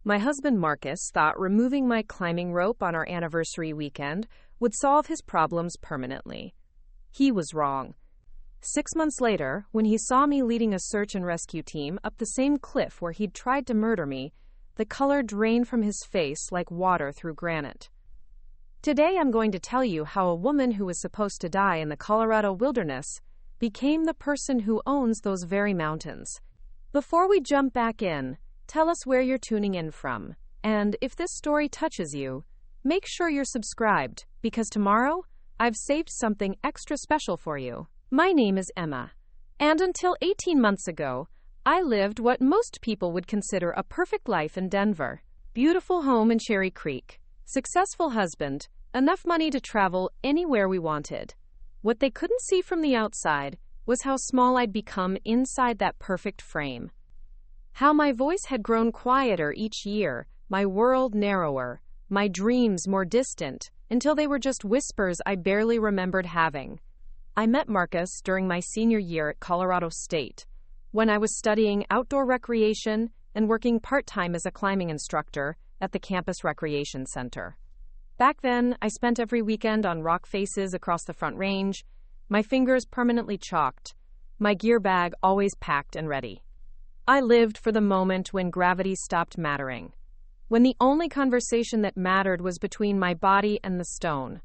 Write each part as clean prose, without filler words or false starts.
My husband Marcus thought removing my climbing rope on our anniversary weekend would solve his problems permanently. He was wrong. 6 months later, when he saw me leading a search and rescue team up the same cliff where he'd tried to murder me, the color drained from his face like water through granite. Today I'm going to tell you how a woman who was supposed to die in the Colorado wilderness became the person who owns those very mountains. Before we jump back in, tell us where you're tuning in from, and if this story touches you, make sure you're subscribed, because tomorrow, I've saved something extra special for you. My name is Emma, and until 18 months ago, I lived what most people would consider a perfect life in Denver. Beautiful home in Cherry Creek, successful husband, enough money to travel anywhere we wanted. What they couldn't see from the outside was how small I'd become inside that perfect frame. How my voice had grown quieter each year, my world narrower, my dreams more distant, until they were just whispers I barely remembered having. I met Marcus during my senior year at Colorado State, when I was studying outdoor recreation and working part-time as a climbing instructor at the campus recreation center. Back then, I spent every weekend on rock faces across the Front Range, my fingers permanently chalked, my gear bag always packed and ready. I lived for the moment when gravity stopped mattering, when the only conversation that mattered was between my body and the stone,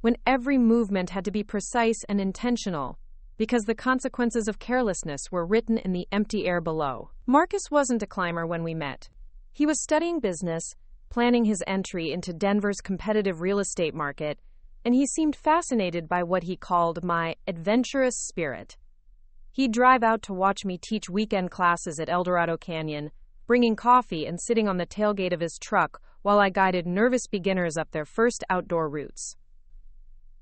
when every movement had to be precise and intentional, because the consequences of carelessness were written in the empty air below. Marcus wasn't a climber when we met. He was studying business, planning his entry into Denver's competitive real estate market, and he seemed fascinated by what he called my adventurous spirit. He'd drive out to watch me teach weekend classes at Eldorado Canyon, bringing coffee and sitting on the tailgate of his truck while I guided nervous beginners up their first outdoor routes.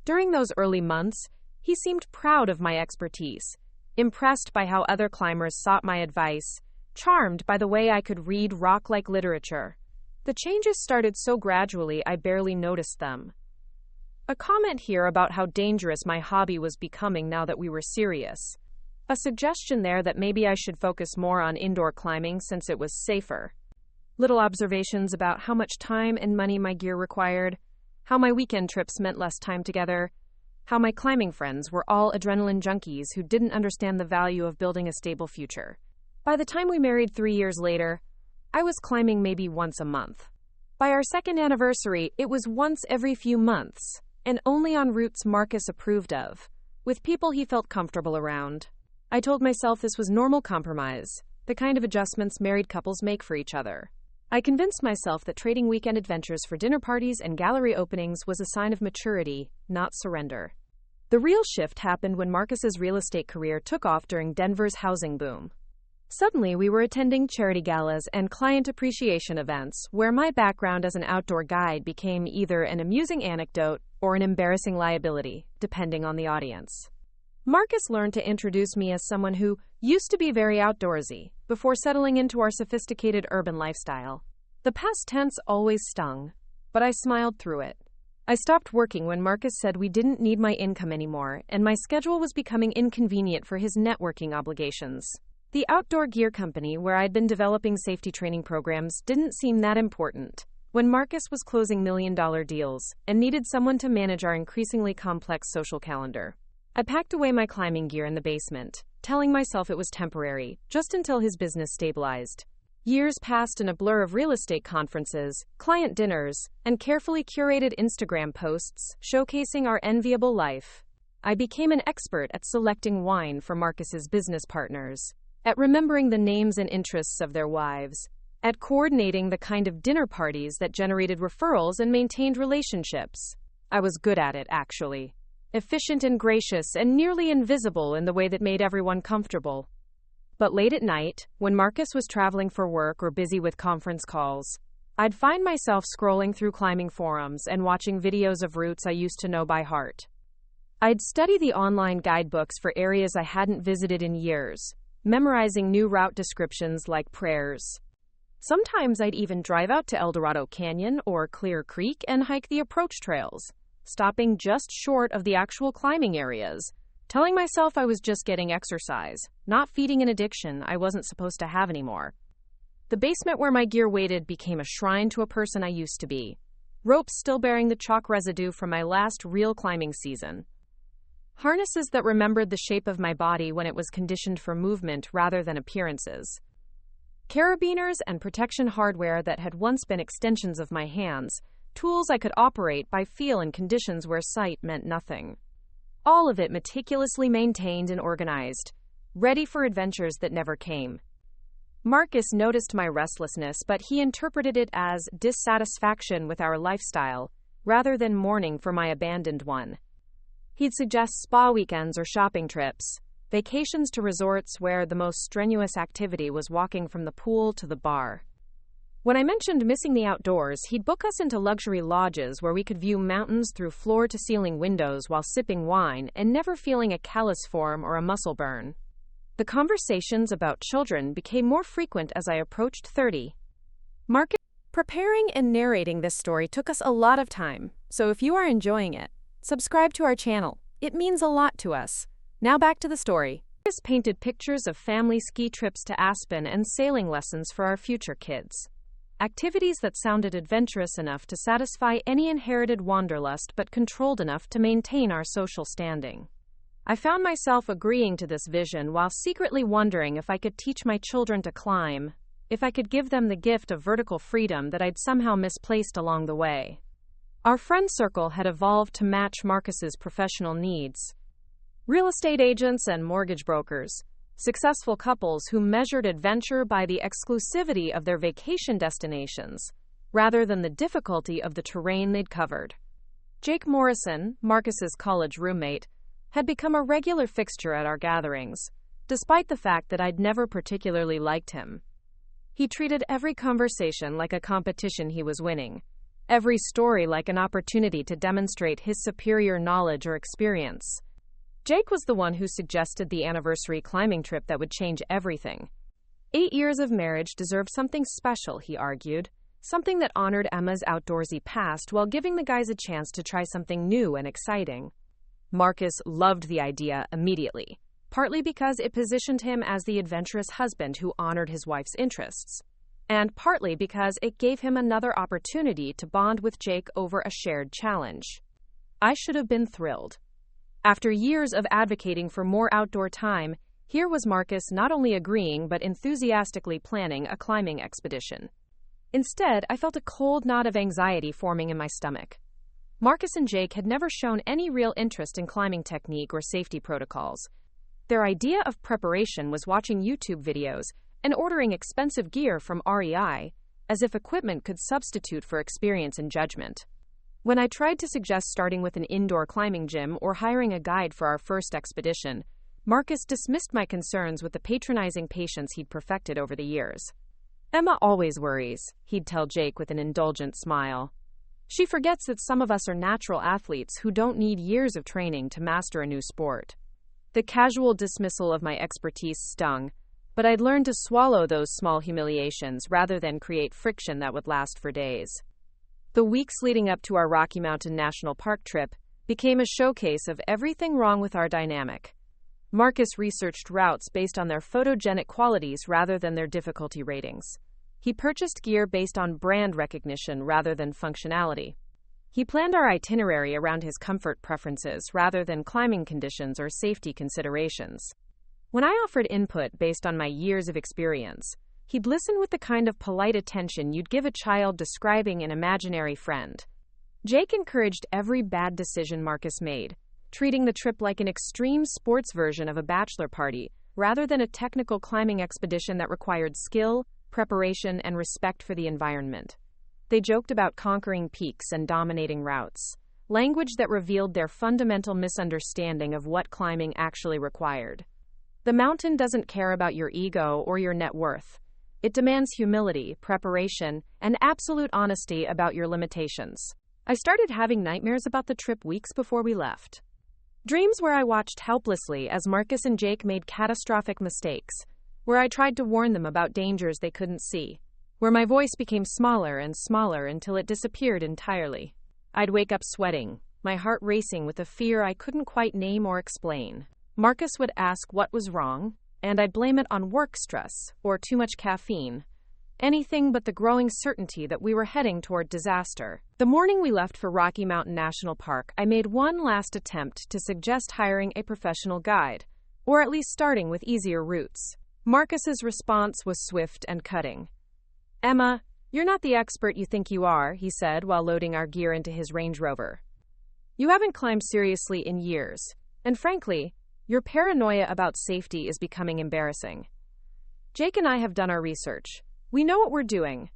During those early months, he seemed proud of my expertise, impressed by how other climbers sought my advice, charmed by the way I could read rock-like literature. The changes started so gradually I barely noticed them. A comment here about how dangerous my hobby was becoming now that we were serious. A suggestion there that maybe I should focus more on indoor climbing since it was safer. Little observations about how much time and money my gear required, how my weekend trips meant less time together, how my climbing friends were all adrenaline junkies who didn't understand the value of building a stable future. By the time we married 3 years later, I was climbing maybe once a month. By our second anniversary, it was once every few months, and only on routes Marcus approved of, with people he felt comfortable around. I told myself this was normal compromise, the kind of adjustments married couples make for each other. I convinced myself that trading weekend adventures for dinner parties and gallery openings was a sign of maturity, not surrender. The real shift happened when Marcus's real estate career took off during Denver's housing boom. Suddenly, we were attending charity galas and client appreciation events, where my background as an outdoor guide became either an amusing anecdote or an embarrassing liability, depending on the audience. Marcus learned to introduce me as someone who used to be very outdoorsy, before settling into our sophisticated urban lifestyle. The past tense always stung, but I smiled through it. I stopped working when Marcus said we didn't need my income anymore, and my schedule was becoming inconvenient for his networking obligations. The outdoor gear company where I'd been developing safety training programs didn't seem that important. When Marcus was closing million-dollar deals and needed someone to manage our increasingly complex social calendar, I packed away my climbing gear in the basement, telling myself it was temporary, just until his business stabilized. Years passed in a blur of real estate conferences, client dinners, and carefully curated Instagram posts showcasing our enviable life. I became an expert at selecting wine for Marcus's business partners, at remembering the names and interests of their wives, at coordinating the kind of dinner parties that generated referrals and maintained relationships. I was good at it, actually. Efficient and gracious and nearly invisible in the way that made everyone comfortable. But late at night, when Marcus was traveling for work or busy with conference calls, I'd find myself scrolling through climbing forums and watching videos of routes I used to know by heart. I'd study the online guidebooks for areas I hadn't visited in years, memorizing new route descriptions like prayers. Sometimes I'd even drive out to Eldorado Canyon or Clear Creek and hike the approach trails, stopping just short of the actual climbing areas, telling myself I was just getting exercise, not feeding an addiction I wasn't supposed to have anymore. The basement where my gear waited became a shrine to a person I used to be. Ropes still bearing the chalk residue from my last real climbing season. Harnesses that remembered the shape of my body when it was conditioned for movement rather than appearances. Carabiners and protection hardware that had once been extensions of my hands, tools I could operate by feel in conditions where sight meant nothing. All of it meticulously maintained and organized, ready for adventures that never came. Marcus noticed my restlessness, but he interpreted it as dissatisfaction with our lifestyle, rather than mourning for my abandoned one. He'd suggest spa weekends or shopping trips, vacations to resorts where the most strenuous activity was walking from the pool to the bar. When I mentioned missing the outdoors, he'd book us into luxury lodges where we could view mountains through floor-to-ceiling windows while sipping wine and never feeling a callus form or a muscle burn. The conversations about children became more frequent as I approached 30. Preparing and narrating this story took us a lot of time, so if you are enjoying it, subscribe to our channel. It means a lot to us. Now back to the story. Marcus painted pictures of family ski trips to Aspen and sailing lessons for our future kids. Activities that sounded adventurous enough to satisfy any inherited wanderlust but controlled enough to maintain our social standing. I found myself agreeing to this vision while secretly wondering if I could teach my children to climb, if I could give them the gift of vertical freedom that I'd somehow misplaced along the way. Our friend circle had evolved to match Marcus's professional needs. Real estate agents and mortgage brokers, successful couples who measured adventure by the exclusivity of their vacation destinations, rather than the difficulty of the terrain they'd covered. Jake Morrison, Marcus's college roommate, had become a regular fixture at our gatherings, despite the fact that I'd never particularly liked him. He treated every conversation like a competition he was winning, every story like an opportunity to demonstrate his superior knowledge or experience. Jake was the one who suggested the anniversary climbing trip that would change everything. 8 years of marriage deserved something special, he argued, something that honored Emma's outdoorsy past while giving the guys a chance to try something new and exciting. Marcus loved the idea immediately, partly because it positioned him as the adventurous husband who honored his wife's interests, and partly because it gave him another opportunity to bond with Jake over a shared challenge. I should have been thrilled. After years of advocating for more outdoor time, here was Marcus not only agreeing but enthusiastically planning a climbing expedition. Instead, I felt a cold knot of anxiety forming in my stomach. Marcus and Jake had never shown any real interest in climbing technique or safety protocols. Their idea of preparation was watching YouTube videos and ordering expensive gear from REI, as if equipment could substitute for experience and judgment. When I tried to suggest starting with an indoor climbing gym or hiring a guide for our first expedition, Marcus dismissed my concerns with the patronizing patience he'd perfected over the years. "Emma always worries," he'd tell Jake with an indulgent smile. "She forgets that some of us are natural athletes who don't need years of training to master a new sport." The casual dismissal of my expertise stung, but I'd learned to swallow those small humiliations rather than create friction that would last for days. The weeks leading up to our Rocky Mountain National Park trip became a showcase of everything wrong with our dynamic. Marcus researched routes based on their photogenic qualities rather than their difficulty ratings. He purchased gear based on brand recognition rather than functionality. He planned our itinerary around his comfort preferences rather than climbing conditions or safety considerations. When I offered input based on my years of experience, he'd listen with the kind of polite attention you'd give a child describing an imaginary friend. Jake encouraged every bad decision Marcus made, treating the trip like an extreme sports version of a bachelor party rather than a technical climbing expedition that required skill, preparation, and respect for the environment. They joked about conquering peaks and dominating routes, language that revealed their fundamental misunderstanding of what climbing actually required. The mountain doesn't care about your ego or your net worth. It demands humility, preparation, and absolute honesty about your limitations. I started having nightmares about the trip weeks before we left. Dreams where I watched helplessly as Marcus and Jake made catastrophic mistakes, where I tried to warn them about dangers they couldn't see, where my voice became smaller and smaller until it disappeared entirely. I'd wake up sweating, my heart racing with a fear I couldn't quite name or explain. Marcus would ask what was wrong, and I'd blame it on work stress or too much caffeine. Anything but the growing certainty that we were heading toward disaster. The morning we left for Rocky Mountain National Park, I made one last attempt to suggest hiring a professional guide, or at least starting with easier routes. Marcus's response was swift and cutting. "Emma, you're not the expert you think you are," he said while loading our gear into his Range Rover. "You haven't climbed seriously in years, and frankly, your paranoia about safety is becoming embarrassing. Jake and I have done our research. We know what we're doing."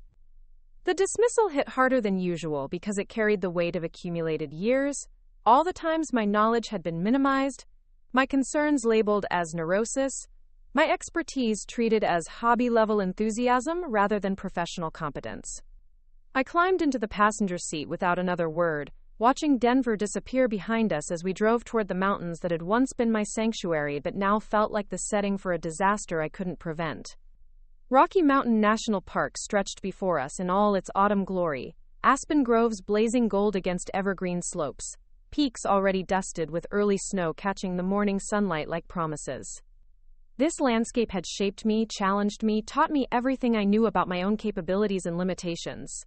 The dismissal hit harder than usual because it carried the weight of accumulated years, all the times my knowledge had been minimized, my concerns labeled as neurosis, my expertise treated as hobby-level enthusiasm rather than professional competence. I climbed into the passenger seat without another word, watching Denver disappear behind us as we drove toward the mountains that had once been my sanctuary but now felt like the setting for a disaster I couldn't prevent. Rocky Mountain National Park stretched before us in all its autumn glory, aspen groves blazing gold against evergreen slopes, peaks already dusted with early snow catching the morning sunlight like promises. This landscape had shaped me, challenged me, taught me everything I knew about my own capabilities and limitations.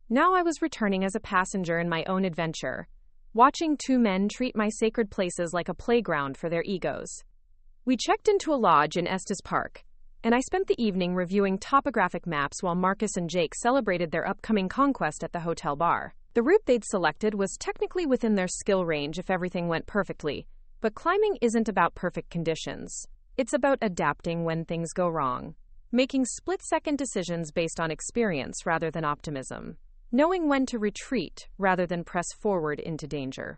Now I was returning as a passenger in my own adventure, watching two men treat my sacred places like a playground for their egos. We checked into a lodge in Estes Park, and I spent the evening reviewing topographic maps while Marcus and Jake celebrated their upcoming conquest at the hotel bar. The route they'd selected was technically within their skill range if everything went perfectly, but climbing isn't about perfect conditions. It's about adapting when things go wrong, making split-second decisions based on experience rather than optimism, knowing when to retreat rather than press forward into danger.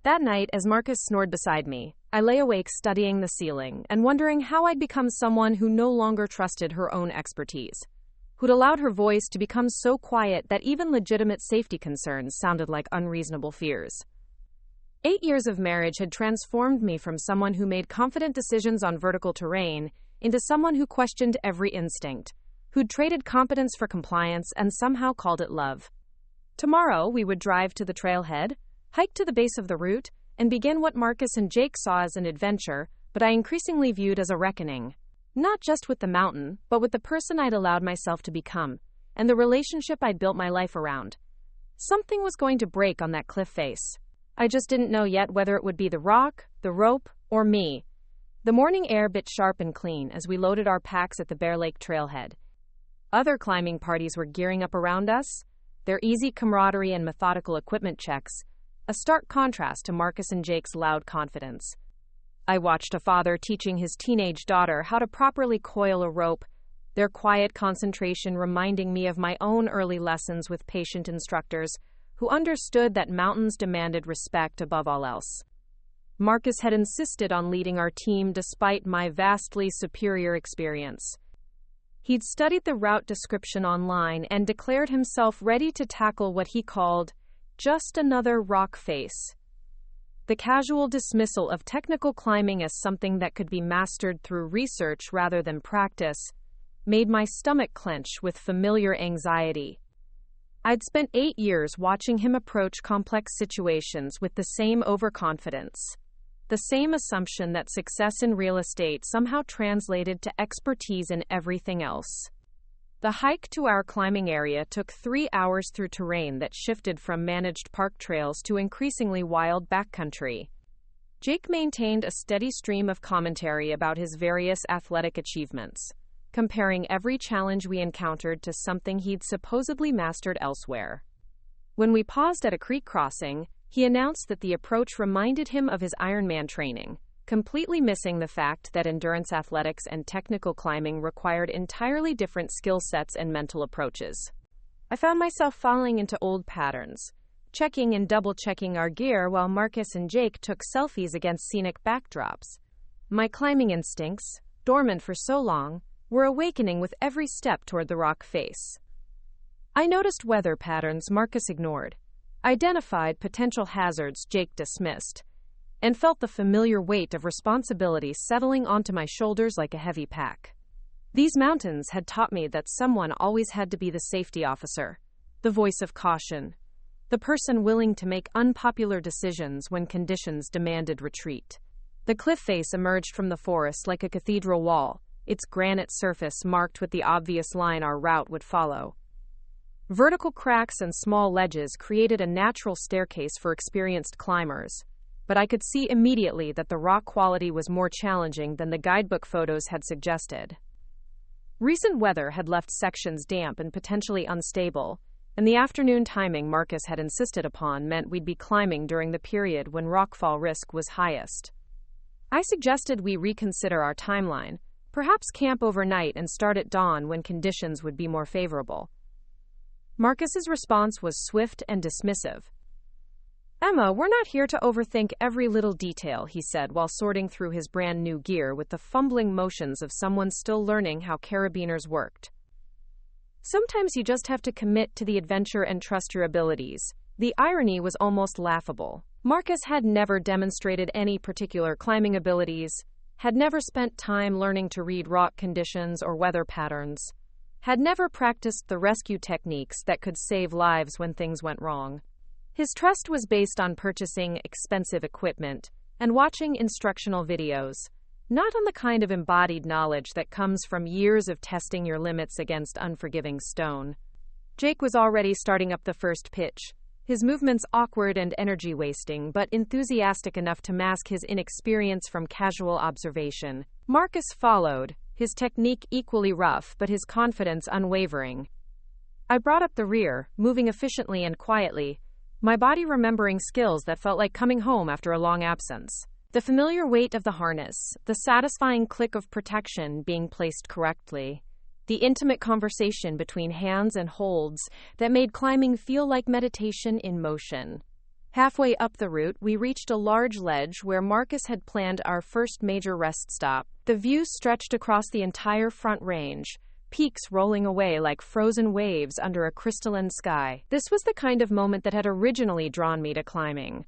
That night, as Marcus snored beside me, I lay awake studying the ceiling and wondering how I'd become someone who no longer trusted her own expertise, who'd allowed her voice to become so quiet that even legitimate safety concerns sounded like unreasonable fears. 8 years of marriage had transformed me from someone who made confident decisions on vertical terrain into someone who questioned every instinct, who'd traded competence for compliance and somehow called it love. Tomorrow, we would drive to the trailhead, hike to the base of the route, and begin what Marcus and Jake saw as an adventure, but I increasingly viewed as a reckoning. Not just with the mountain, but with the person I'd allowed myself to become, and the relationship I'd built my life around. Something was going to break on that cliff face. I just didn't know yet whether it would be the rock, the rope, or me. The morning air bit sharp and clean as we loaded our packs at the Bear Lake trailhead. Other climbing parties were gearing up around us, their easy camaraderie and methodical equipment checks, a stark contrast to Marcus and Jake's loud confidence. I watched a father teaching his teenage daughter how to properly coil a rope, their quiet concentration reminding me of my own early lessons with patient instructors who understood that mountains demanded respect above all else. Marcus had insisted on leading our team despite my vastly superior experience. He'd studied the route description online and declared himself ready to tackle what he called just another rock face. The casual dismissal of technical climbing as something that could be mastered through research rather than practice made my stomach clench with familiar anxiety. I'd spent 8 years watching him approach complex situations with the same overconfidence, the same assumption that success in real estate somehow translated to expertise in everything else. The hike to our climbing area took 3 hours through terrain that shifted from managed park trails to increasingly wild backcountry. Jake maintained a steady stream of commentary about his various athletic achievements, comparing every challenge we encountered to something he'd supposedly mastered elsewhere. When we paused at a creek crossing, he announced that the approach reminded him of his Ironman training, completely missing the fact that endurance athletics and technical climbing required entirely different skill sets and mental approaches. I found myself falling into old patterns, checking and double-checking our gear while Marcus and Jake took selfies against scenic backdrops. My climbing instincts, dormant for so long, were awakening with every step toward the rock face. I noticed weather patterns Marcus ignored, identified potential hazards Jake dismissed, and felt the familiar weight of responsibility settling onto my shoulders like a heavy pack. These mountains had taught me that someone always had to be the safety officer, the voice of caution, the person willing to make unpopular decisions when conditions demanded retreat. The cliff face emerged from the forest like a cathedral wall, its granite surface marked with the obvious line our route would follow. Vertical cracks and small ledges created a natural staircase for experienced climbers, but I could see immediately that the rock quality was more challenging than the guidebook photos had suggested. Recent weather had left sections damp and potentially unstable, and the afternoon timing Marcus had insisted upon meant we'd be climbing during the period when rockfall risk was highest. I suggested we reconsider our timeline, perhaps camp overnight and start at dawn when conditions would be more favorable. Marcus's response was swift and dismissive. "Emma, we're not here to overthink every little detail," he said while sorting through his brand new gear with the fumbling motions of someone still learning how carabiners worked. "Sometimes you just have to commit to the adventure and trust your abilities." The irony was almost laughable. Marcus had never demonstrated any particular climbing abilities, had never spent time learning to read rock conditions or weather patterns, had never practiced the rescue techniques that could save lives when things went wrong. His trust was based on purchasing expensive equipment and watching instructional videos, not on the kind of embodied knowledge that comes from years of testing your limits against unforgiving stone. Jake was already starting up the first pitch, his movements awkward and energy-wasting, but enthusiastic enough to mask his inexperience from casual observation. Marcus followed, his technique equally rough but his confidence unwavering. I brought up the rear, moving efficiently and quietly, my body remembering skills that felt like coming home after a long absence. The familiar weight of the harness, the satisfying click of protection being placed correctly, the intimate conversation between hands and holds that made climbing feel like meditation in motion. Halfway up the route, we reached a large ledge where Marcus had planned our first major rest stop. The view stretched across the entire front range, peaks rolling away like frozen waves under a crystalline sky. This was the kind of moment that had originally drawn me to climbing,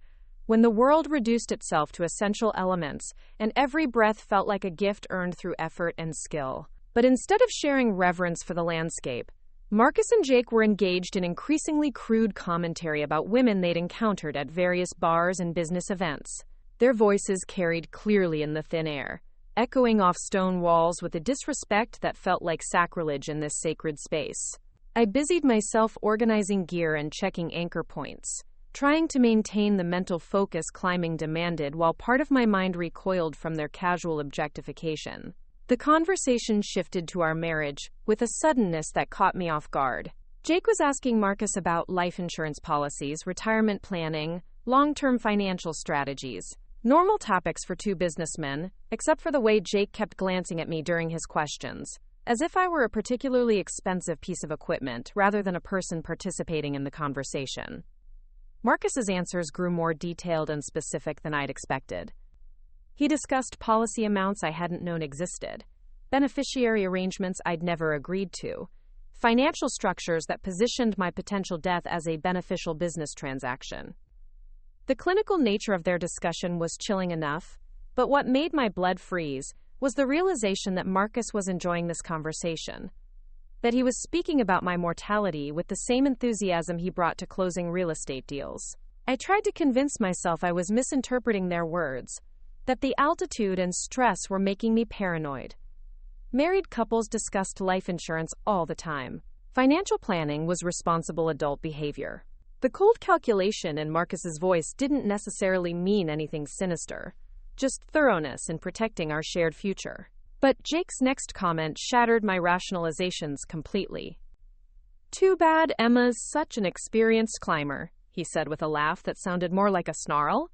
when the world reduced itself to essential elements, and every breath felt like a gift earned through effort and skill. But instead of sharing reverence for the landscape, Marcus and Jake were engaged in increasingly crude commentary about women they'd encountered at various bars and business events. Their voices carried clearly in the thin air, echoing off stone walls with a disrespect that felt like sacrilege in this sacred space. I busied myself organizing gear and checking anchor points, trying to maintain the mental focus climbing demanded while part of my mind recoiled from their casual objectification. The conversation shifted to our marriage, with a suddenness that caught me off guard. Jake was asking Marcus about life insurance policies, retirement planning, long-term financial strategies. Normal topics for two businessmen, except for the way Jake kept glancing at me during his questions, as if I were a particularly expensive piece of equipment rather than a person participating in the conversation. Marcus's answers grew more detailed and specific than I'd expected. He discussed policy amounts I hadn't known existed, beneficiary arrangements I'd never agreed to, financial structures that positioned my potential death as a beneficial business transaction. The clinical nature of their discussion was chilling enough, but what made my blood freeze was the realization that Marcus was enjoying this conversation, that he was speaking about my mortality with the same enthusiasm he brought to closing real estate deals. I tried to convince myself I was misinterpreting their words, that the altitude and stress were making me paranoid. Married couples discussed life insurance all the time. Financial planning was responsible adult behavior. The cold calculation in Marcus's voice didn't necessarily mean anything sinister, just thoroughness in protecting our shared future. But Jake's next comment shattered my rationalizations completely. "Too bad Emma's such an experienced climber," he said with a laugh that sounded more like a snarl.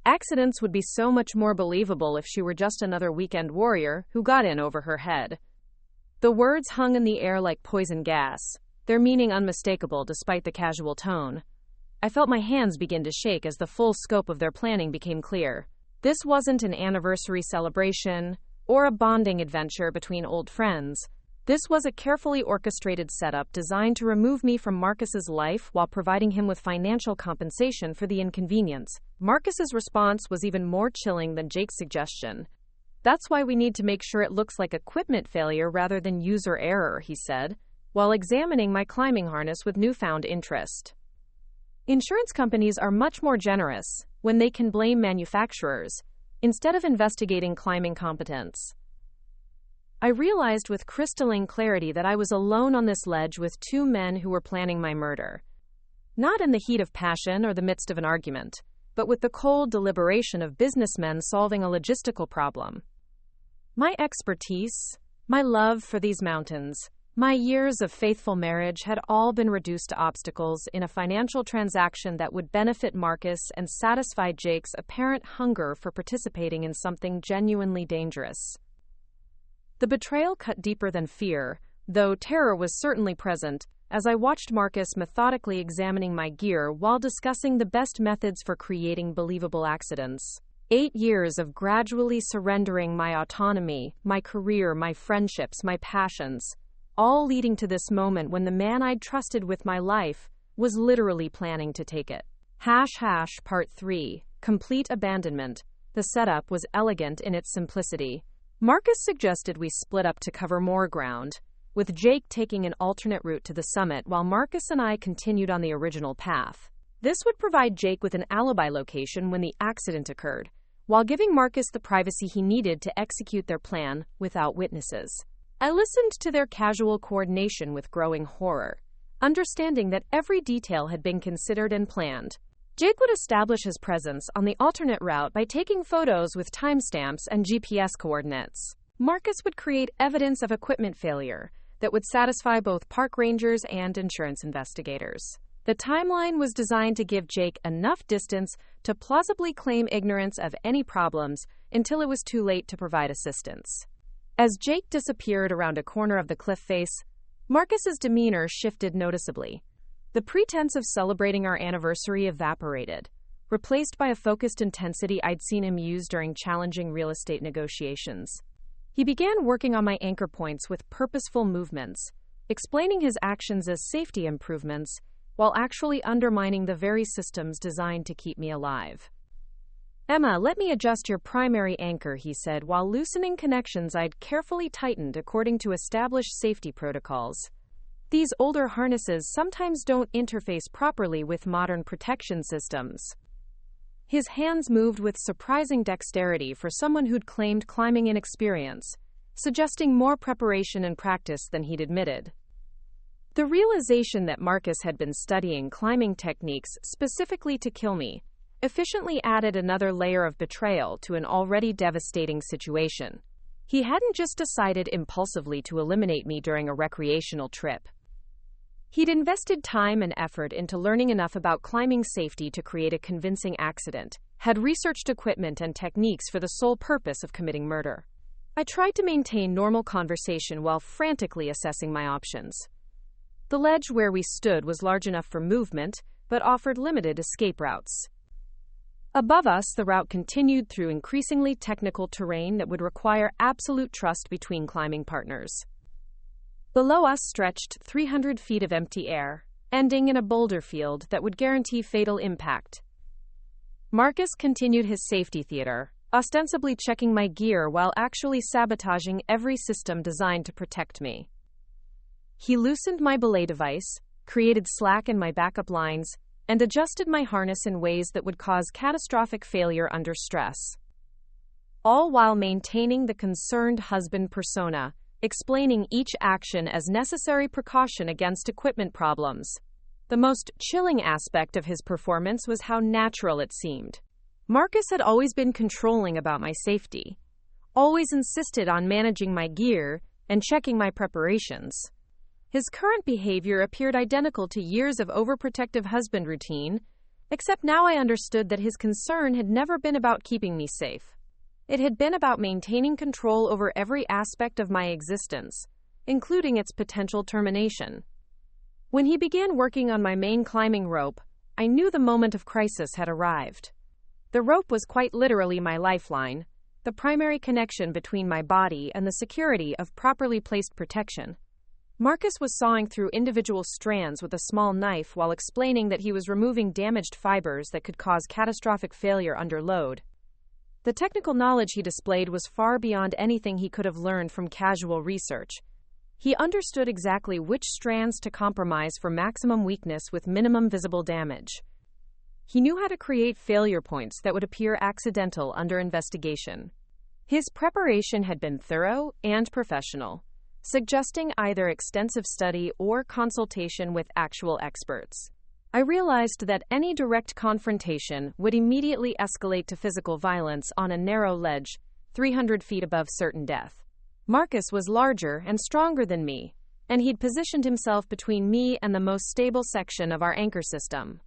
"Accidents would be so much more believable if she were just another weekend warrior who got in over her head." The words hung in the air like poison gas, their meaning unmistakable despite the casual tone. I felt my hands begin to shake as the full scope of their planning became clear. This wasn't an anniversary celebration or a bonding adventure between old friends. This was a carefully orchestrated setup designed to remove me from Marcus's life while providing him with financial compensation for the inconvenience. Marcus's response was even more chilling than Jake's suggestion. "That's why we need to make sure it looks like equipment failure rather than user error," he said, while examining my climbing harness with newfound interest. "Insurance companies are much more generous when they can blame manufacturers, instead of investigating climbing competence." I realized with crystalline clarity that I was alone on this ledge with two men who were planning my murder. Not in the heat of passion or the midst of an argument, but with the cold deliberation of businessmen solving a logistical problem. My expertise, my love for these mountains, my years of faithful marriage had all been reduced to obstacles in a financial transaction that would benefit Marcus and satisfy Jake's apparent hunger for participating in something genuinely dangerous. The betrayal cut deeper than fear, though terror was certainly present, as I watched Marcus methodically examining my gear while discussing the best methods for creating believable accidents. 8 years of gradually surrendering my autonomy, my career, my friendships, my passions, all leading to this moment when the man I'd trusted with my life was literally planning to take it. Part 3. Complete abandonment. The setup was elegant in its simplicity. Marcus suggested we split up to cover more ground, with Jake taking an alternate route to the summit while Marcus and I continued on the original path. This would provide Jake with an alibi location when the accident occurred, while giving Marcus the privacy he needed to execute their plan without witnesses. I listened to their casual coordination with growing horror, understanding that every detail had been considered and planned. Jake would establish his presence on the alternate route by taking photos with timestamps and GPS coordinates. Marcus would create evidence of equipment failure that would satisfy both park rangers and insurance investigators. The timeline was designed to give Jake enough distance to plausibly claim ignorance of any problems until it was too late to provide assistance. As Jake disappeared around a corner of the cliff face, Marcus's demeanor shifted noticeably. The pretense of celebrating our anniversary evaporated, replaced by a focused intensity I'd seen him use during challenging real estate negotiations. He began working on my anchor points with purposeful movements, explaining his actions as safety improvements, while actually undermining the very systems designed to keep me alive. "Emma, let me adjust your primary anchor," he said, while loosening connections I'd carefully tightened according to established safety protocols. These older harnesses sometimes don't interface properly with modern protection systems. His hands moved with surprising dexterity for someone who'd claimed climbing inexperience, suggesting more preparation and practice than he'd admitted. The realization that Marcus had been studying climbing techniques specifically to kill me efficiently added another layer of betrayal to an already devastating situation. He hadn't just decided impulsively to eliminate me during a recreational trip. He'd invested time and effort into learning enough about climbing safety to create a convincing accident, had researched equipment and techniques for the sole purpose of committing murder. I tried to maintain normal conversation while frantically assessing my options. The ledge where we stood was large enough for movement, but offered limited escape routes. Above us, the route continued through increasingly technical terrain that would require absolute trust between climbing partners. Below us stretched 300 feet of empty air, ending in a boulder field that would guarantee fatal impact. Marcus continued his safety theater, ostensibly checking my gear while actually sabotaging every system designed to protect me. He loosened my belay device, created slack in my backup lines, and adjusted my harness in ways that would cause catastrophic failure under stress. All while maintaining the concerned husband persona, explaining each action as necessary precaution against equipment problems. The most chilling aspect of his performance was how natural it seemed. Marcus had always been controlling about my safety, always insisted on managing my gear and checking my preparations. His current behavior appeared identical to years of overprotective husband routine, except now I understood that his concern had never been about keeping me safe. It had been about maintaining control over every aspect of my existence, including its potential termination. When he began working on my main climbing rope, I knew the moment of crisis had arrived. The rope was quite literally my lifeline, the primary connection between my body and the security of properly placed protection. Marcus was sawing through individual strands with a small knife while explaining that he was removing damaged fibers that could cause catastrophic failure under load. The technical knowledge he displayed was far beyond anything he could have learned from casual research. He understood exactly which strands to compromise for maximum weakness with minimum visible damage. He knew how to create failure points that would appear accidental under investigation. His preparation had been thorough and professional, suggesting either extensive study or consultation with actual experts. I realized that any direct confrontation would immediately escalate to physical violence on a narrow ledge, 300 feet above certain death. Marcus was larger and stronger than me, and he'd positioned himself between me and the most stable section of our anchor system.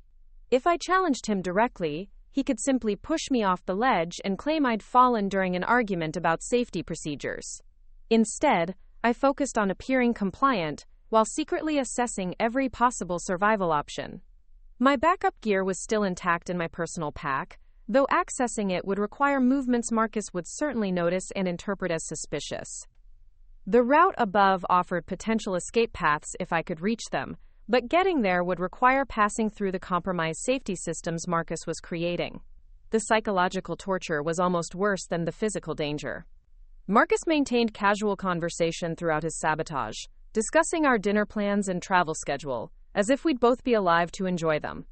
If I challenged him directly, he could simply push me off the ledge and claim I'd fallen during an argument about safety procedures. Instead, I focused on appearing compliant while secretly assessing every possible survival option. My backup gear was still intact in my personal pack, though accessing it would require movements Marcus would certainly notice and interpret as suspicious. The route above offered potential escape paths if I could reach them, but getting there would require passing through the compromised safety systems Marcus was creating. The psychological torture was almost worse than the physical danger. Marcus maintained casual conversation throughout his sabotage, discussing our dinner plans and travel schedule, as if we'd both be alive to enjoy them.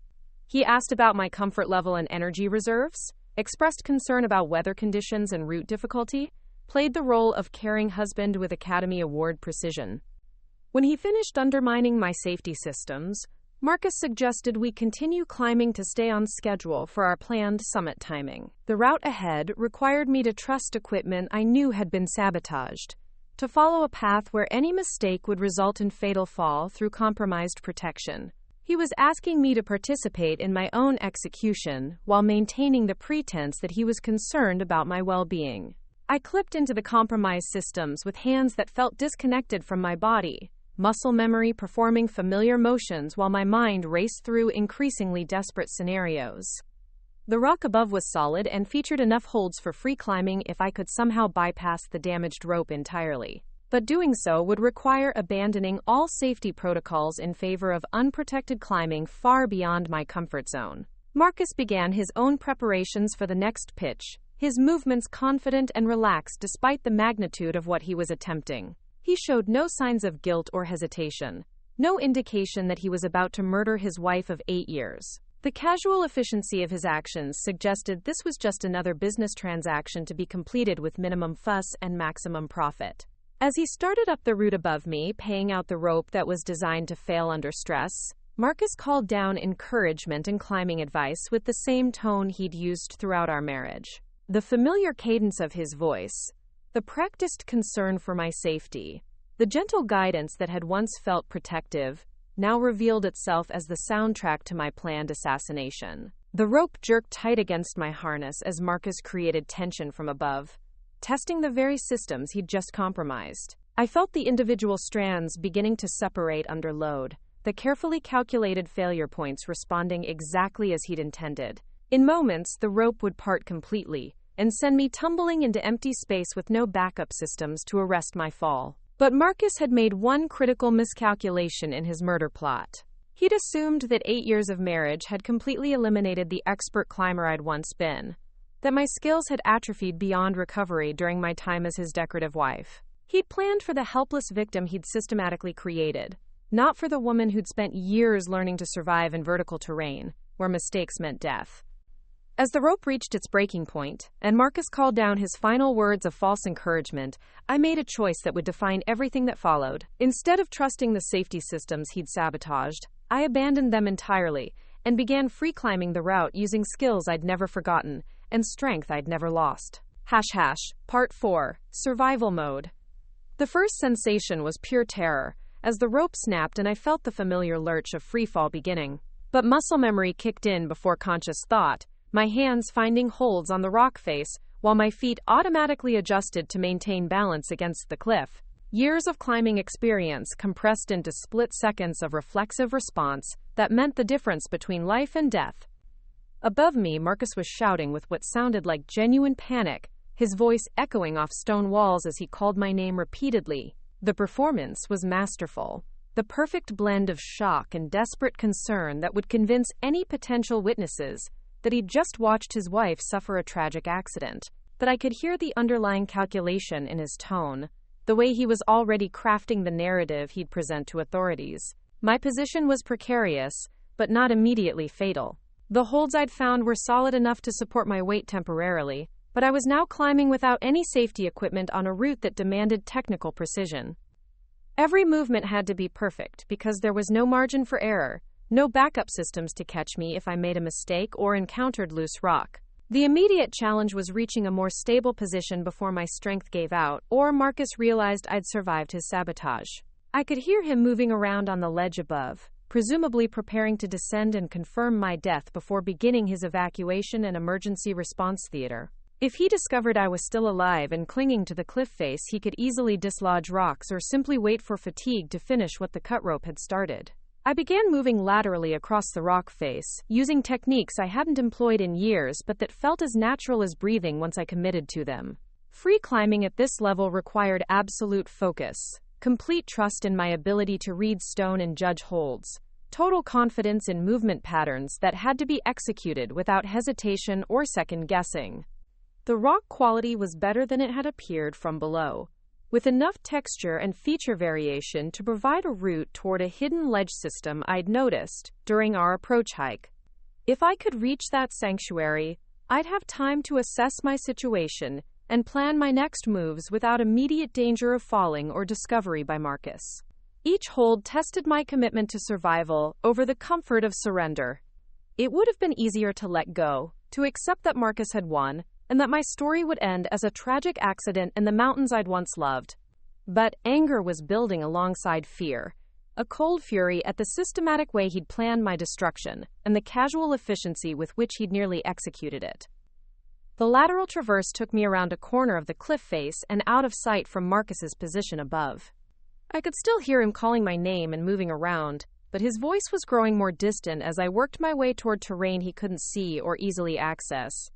He asked about my comfort level and energy reserves, expressed concern about weather conditions and route difficulty, played the role of caring husband with Academy Award precision. When he finished undermining my safety systems, Marcus suggested we continue climbing to stay on schedule for our planned summit timing. The route ahead required me to trust equipment I knew had been sabotaged, to follow a path where any mistake would result in fatal fall through compromised protection. He was asking me to participate in my own execution while maintaining the pretense that he was concerned about my well-being. I clipped into the compromised systems with hands that felt disconnected from my body, muscle memory performing familiar motions while my mind raced through increasingly desperate scenarios. The rock above was solid and featured enough holds for free climbing if I could somehow bypass the damaged rope entirely. But doing so would require abandoning all safety protocols in favor of unprotected climbing far beyond my comfort zone. Marcus began his own preparations for the next pitch, his movements confident and relaxed despite the magnitude of what he was attempting. He showed no signs of guilt or hesitation, no indication that he was about to murder his wife of 8 years. The casual efficiency of his actions suggested this was just another business transaction to be completed with minimum fuss and maximum profit. As he started up the route above me, paying out the rope that was designed to fail under stress, Marcus called down encouragement and climbing advice with the same tone he'd used throughout our marriage. The familiar cadence of his voice, the practiced concern for my safety, the gentle guidance that had once felt protective, now revealed itself as the soundtrack to my planned assassination. The rope jerked tight against my harness as Marcus created tension from above, testing the very systems he'd just compromised. I felt the individual strands beginning to separate under load, the carefully calculated failure points responding exactly as he'd intended. In moments, the rope would part completely and send me tumbling into empty space with no backup systems to arrest my fall. But Marcus had made one critical miscalculation in his murder plot. He'd assumed that 8 years of marriage had completely eliminated the expert climber I'd once been, that my skills had atrophied beyond recovery during my time as his decorative wife. He'd planned for the helpless victim he'd systematically created, not for the woman who'd spent years learning to survive in vertical terrain, where mistakes meant death. As the rope reached its breaking point, and Marcus called down his final words of false encouragement, I made a choice that would define everything that followed. Instead of trusting the safety systems he'd sabotaged, I abandoned them entirely and began free climbing the route using skills I'd never forgotten and strength I'd never lost. Part 4. Survival Mode. The first sensation was pure terror, as the rope snapped and I felt the familiar lurch of freefall beginning. But muscle memory kicked in before conscious thought, my hands finding holds on the rock face, while my feet automatically adjusted to maintain balance against the cliff. Years of climbing experience compressed into split seconds of reflexive response that meant the difference between life and death. Above me, Marcus was shouting with what sounded like genuine panic, his voice echoing off stone walls as he called my name repeatedly. The performance was masterful, the perfect blend of shock and desperate concern that would convince any potential witnesses that he'd just watched his wife suffer a tragic accident. But I could hear the underlying calculation in his tone, the way he was already crafting the narrative he'd present to authorities. My position was precarious, but not immediately fatal. The holds I'd found were solid enough to support my weight temporarily, but I was now climbing without any safety equipment on a route that demanded technical precision. Every movement had to be perfect because there was no margin for error, no backup systems to catch me if I made a mistake or encountered loose rock. The immediate challenge was reaching a more stable position before my strength gave out, or Marcus realized I'd survived his sabotage. I could hear him moving around on the ledge above, presumably preparing to descend and confirm my death before beginning his evacuation and emergency response theater. If he discovered I was still alive and clinging to the cliff face, he could easily dislodge rocks or simply wait for fatigue to finish what the cut rope had started. I began moving laterally across the rock face, using techniques I hadn't employed in years but that felt as natural as breathing once I committed to them. Free climbing at this level required absolute focus, complete trust in my ability to read stone and judge holds, total confidence in movement patterns that had to be executed without hesitation or second guessing. The rock quality was better than it had appeared from below, with enough texture and feature variation to provide a route toward a hidden ledge system I'd noticed during our approach hike. If I could reach that sanctuary, I'd have time to assess my situation and plan my next moves without immediate danger of falling or discovery by Marcus. Each hold tested my commitment to survival over the comfort of surrender. It would have been easier to let go, to accept that Marcus had won, and that my story would end as a tragic accident in the mountains I'd once loved. But anger was building alongside fear, a cold fury at the systematic way he'd planned my destruction, and the casual efficiency with which he'd nearly executed it. The lateral traverse took me around a corner of the cliff face and out of sight from Marcus's position above. I could still hear him calling my name and moving around, but his voice was growing more distant as I worked my way toward terrain he couldn't see or easily access.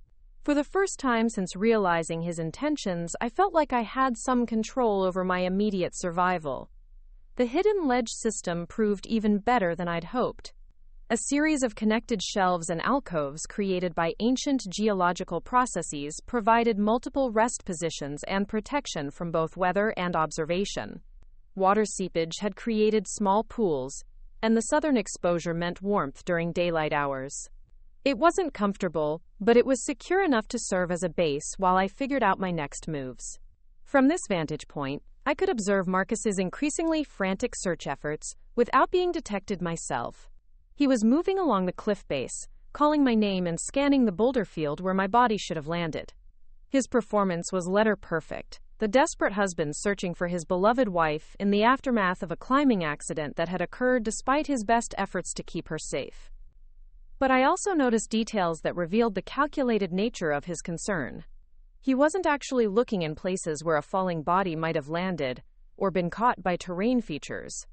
For the first time since realizing his intentions, I felt like I had some control over my immediate survival. The hidden ledge system proved even better than I'd hoped. A series of connected shelves and alcoves created by ancient geological processes provided multiple rest positions and protection from both weather and observation. Water seepage had created small pools, and the southern exposure meant warmth during daylight hours. It wasn't comfortable, but it was secure enough to serve as a base while I figured out my next moves. From this vantage point, I could observe Marcus's increasingly frantic search efforts without being detected myself. He was moving along the cliff base, calling my name and scanning the boulder field where my body should have landed. His performance was letter perfect, the desperate husband searching for his beloved wife in the aftermath of a climbing accident that had occurred despite his best efforts to keep her safe. But I also noticed details that revealed the calculated nature of his concern. He wasn't actually looking in places where a falling body might have landed or been caught by terrain features.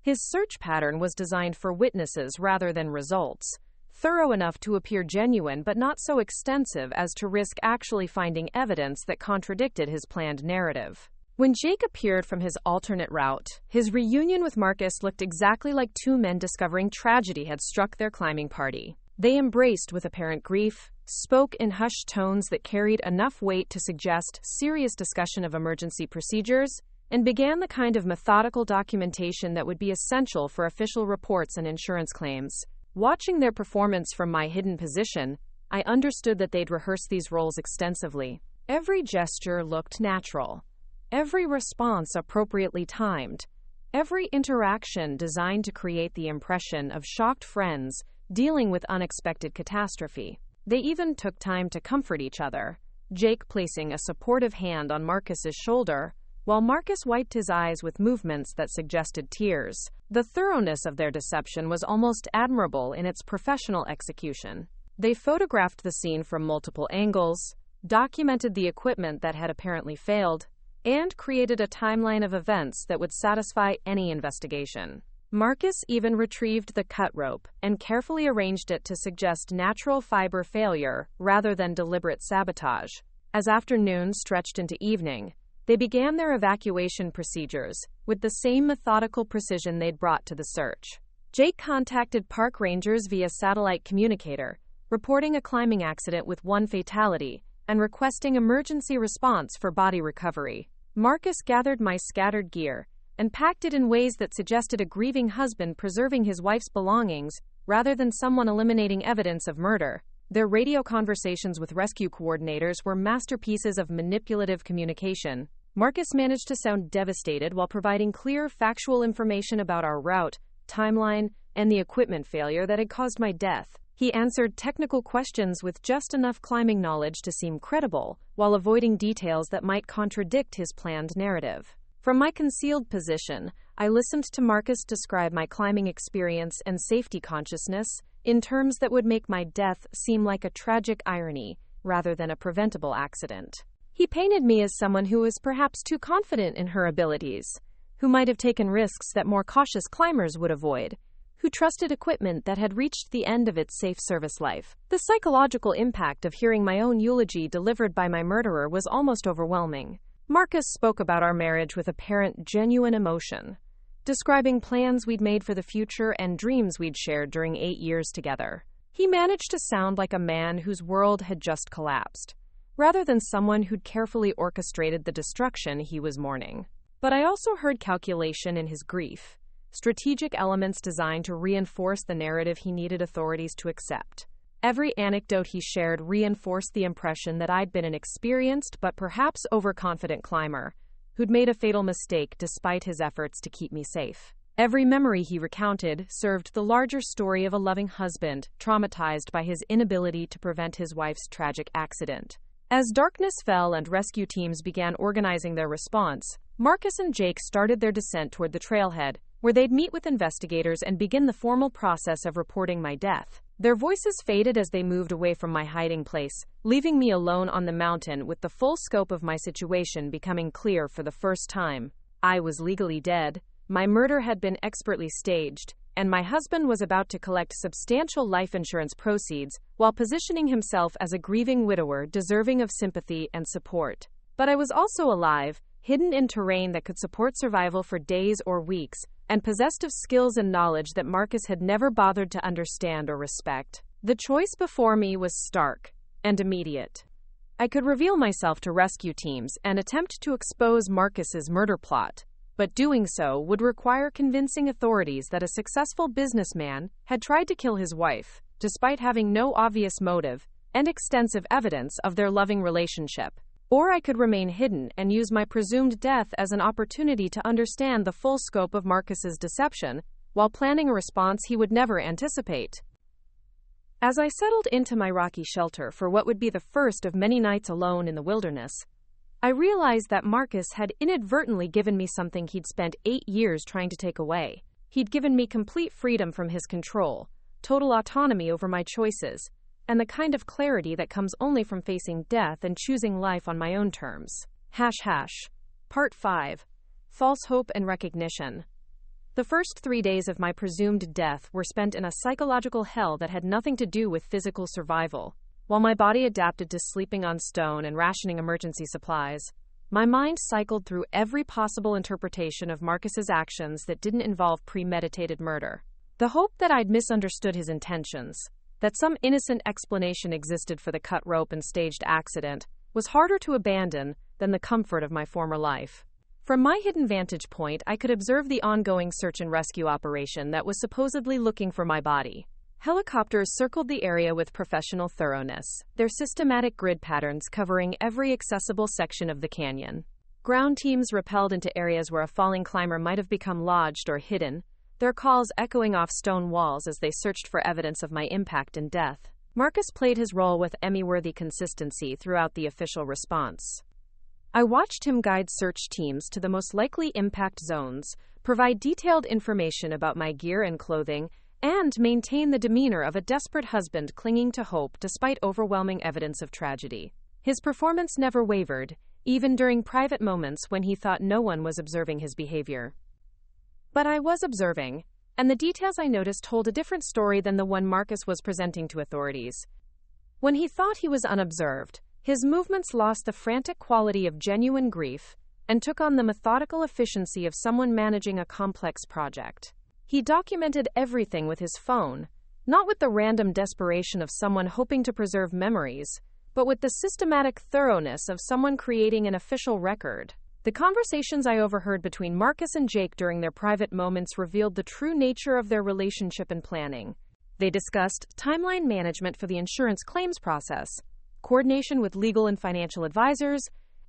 His search pattern was designed for witnesses rather than results, thorough enough to appear genuine but not so extensive as to risk actually finding evidence that contradicted his planned narrative. When Jake appeared from his alternate route, his reunion with Marcus looked exactly like two men discovering tragedy had struck their climbing party. They embraced with apparent grief, spoke in hushed tones that carried enough weight to suggest serious discussion of emergency procedures, and began the kind of methodical documentation that would be essential for official reports and insurance claims. Watching their performance from my hidden position, I understood that they'd rehearsed these roles extensively. Every gesture looked natural. Every response appropriately timed, every interaction designed to create the impression of shocked friends dealing with unexpected catastrophe. They even took time to comfort each other, Jake placing a supportive hand on Marcus's shoulder, while Marcus wiped his eyes with movements that suggested tears. The thoroughness of their deception was almost admirable in its professional execution. They photographed the scene from multiple angles, documented the equipment that had apparently failed, and created a timeline of events that would satisfy any investigation. Marcus even retrieved the cut rope and carefully arranged it to suggest natural fiber failure rather than deliberate sabotage. As afternoon stretched into evening, they began their evacuation procedures with the same methodical precision they'd brought to the search. Jake contacted park rangers via satellite communicator, reporting a climbing accident with one fatality and requesting emergency response for body recovery. Marcus gathered my scattered gear and packed it in ways that suggested a grieving husband preserving his wife's belongings rather than someone eliminating evidence of murder. Their radio conversations with rescue coordinators were masterpieces of manipulative communication. Marcus managed to sound devastated while providing clear, factual information about our route, timeline, and the equipment failure that had caused my death. He answered technical questions with just enough climbing knowledge to seem credible, while avoiding details that might contradict his planned narrative. From my concealed position, I listened to Marcus describe my climbing experience and safety consciousness in terms that would make my death seem like a tragic irony rather than a preventable accident. He painted me as someone who was perhaps too confident in her abilities, who might have taken risks that more cautious climbers would avoid, who trusted equipment that had reached the end of its safe service life. The psychological impact of hearing my own eulogy delivered by my murderer was almost overwhelming. Marcus spoke about our marriage with apparent genuine emotion, describing plans we'd made for the future and dreams we'd shared during 8 years together. He managed to sound like a man whose world had just collapsed, rather than someone who'd carefully orchestrated the destruction he was mourning. But I also heard calculation in his grief, strategic elements designed to reinforce the narrative he needed authorities to accept. Every anecdote he shared reinforced the impression that I'd been an experienced but perhaps overconfident climber, who'd made a fatal mistake despite his efforts to keep me safe. Every memory he recounted served the larger story of a loving husband, traumatized by his inability to prevent his wife's tragic accident. As darkness fell and rescue teams began organizing their response, Marcus and Jake started their descent toward the trailhead, where they'd meet with investigators and begin the formal process of reporting my death. Their voices faded as they moved away from my hiding place, leaving me alone on the mountain with the full scope of my situation becoming clear for the first time. I was legally dead, my murder had been expertly staged, and my husband was about to collect substantial life insurance proceeds while positioning himself as a grieving widower deserving of sympathy and support. But I was also alive, hidden in terrain that could support survival for days or weeks, and possessed of skills and knowledge that Marcus had never bothered to understand or respect. The choice before me was stark and immediate. I could reveal myself to rescue teams and attempt to expose Marcus's murder plot, but doing so would require convincing authorities that a successful businessman had tried to kill his wife, despite having no obvious motive and extensive evidence of their loving relationship. Or I could remain hidden and use my presumed death as an opportunity to understand the full scope of Marcus's deception, while planning a response he would never anticipate. As I settled into my rocky shelter for what would be the first of many nights alone in the wilderness, I realized that Marcus had inadvertently given me something he'd spent 8 years trying to take away. He'd given me complete freedom from his control, total autonomy over my choices, and the kind of clarity that comes only from facing death and choosing life on my own terms. Part 5. False Hope and Recognition. The first 3 days of my presumed death were spent in a psychological hell that had nothing to do with physical survival. While my body adapted to sleeping on stone and rationing emergency supplies, my mind cycled through every possible interpretation of Marcus's actions that didn't involve premeditated murder. The hope that I'd misunderstood his intentions, that some innocent explanation existed for the cut rope and staged accident, was harder to abandon than the comfort of my former life. From my hidden vantage point, I could observe the ongoing search and rescue operation that was supposedly looking for my body. Helicopters circled the area with professional thoroughness, their systematic grid patterns covering every accessible section of the canyon. Ground teams rappelled into areas where a falling climber might have become lodged or hidden, their calls echoing off stone walls as they searched for evidence of my impact and death. Marcus played his role with Emmy-worthy consistency throughout the official response. I watched him guide search teams to the most likely impact zones, provide detailed information about my gear and clothing, and maintain the demeanor of a desperate husband clinging to hope despite overwhelming evidence of tragedy. His performance never wavered, even during private moments when he thought no one was observing his behavior. But I was observing, and the details I noticed told a different story than the one Marcus was presenting to authorities. When he thought he was unobserved, his movements lost the frantic quality of genuine grief and took on the methodical efficiency of someone managing a complex project. He documented everything with his phone, not with the random desperation of someone hoping to preserve memories, but with the systematic thoroughness of someone creating an official record. The conversations I overheard between Marcus and Jake during their private moments revealed the true nature of their relationship and planning. They discussed timeline management for the insurance claims process, coordination with legal and financial advisors,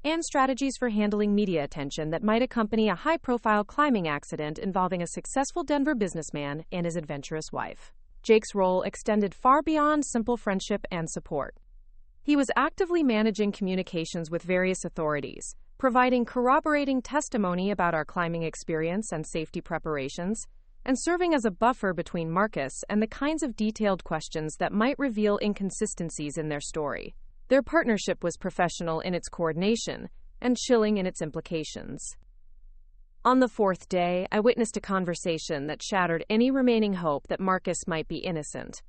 and strategies for handling media attention that might accompany a high-profile climbing accident involving a successful Denver businessman and his adventurous wife. Jake's role extended far beyond simple friendship and support. He was actively managing communications with various authorities, providing corroborating testimony about our climbing experience and safety preparations, and serving as a buffer between Marcus and the kinds of detailed questions that might reveal inconsistencies in their story. Their partnership was professional in its coordination and chilling in its implications. On the fourth day, I witnessed a conversation that shattered any remaining hope that Marcus might be innocent.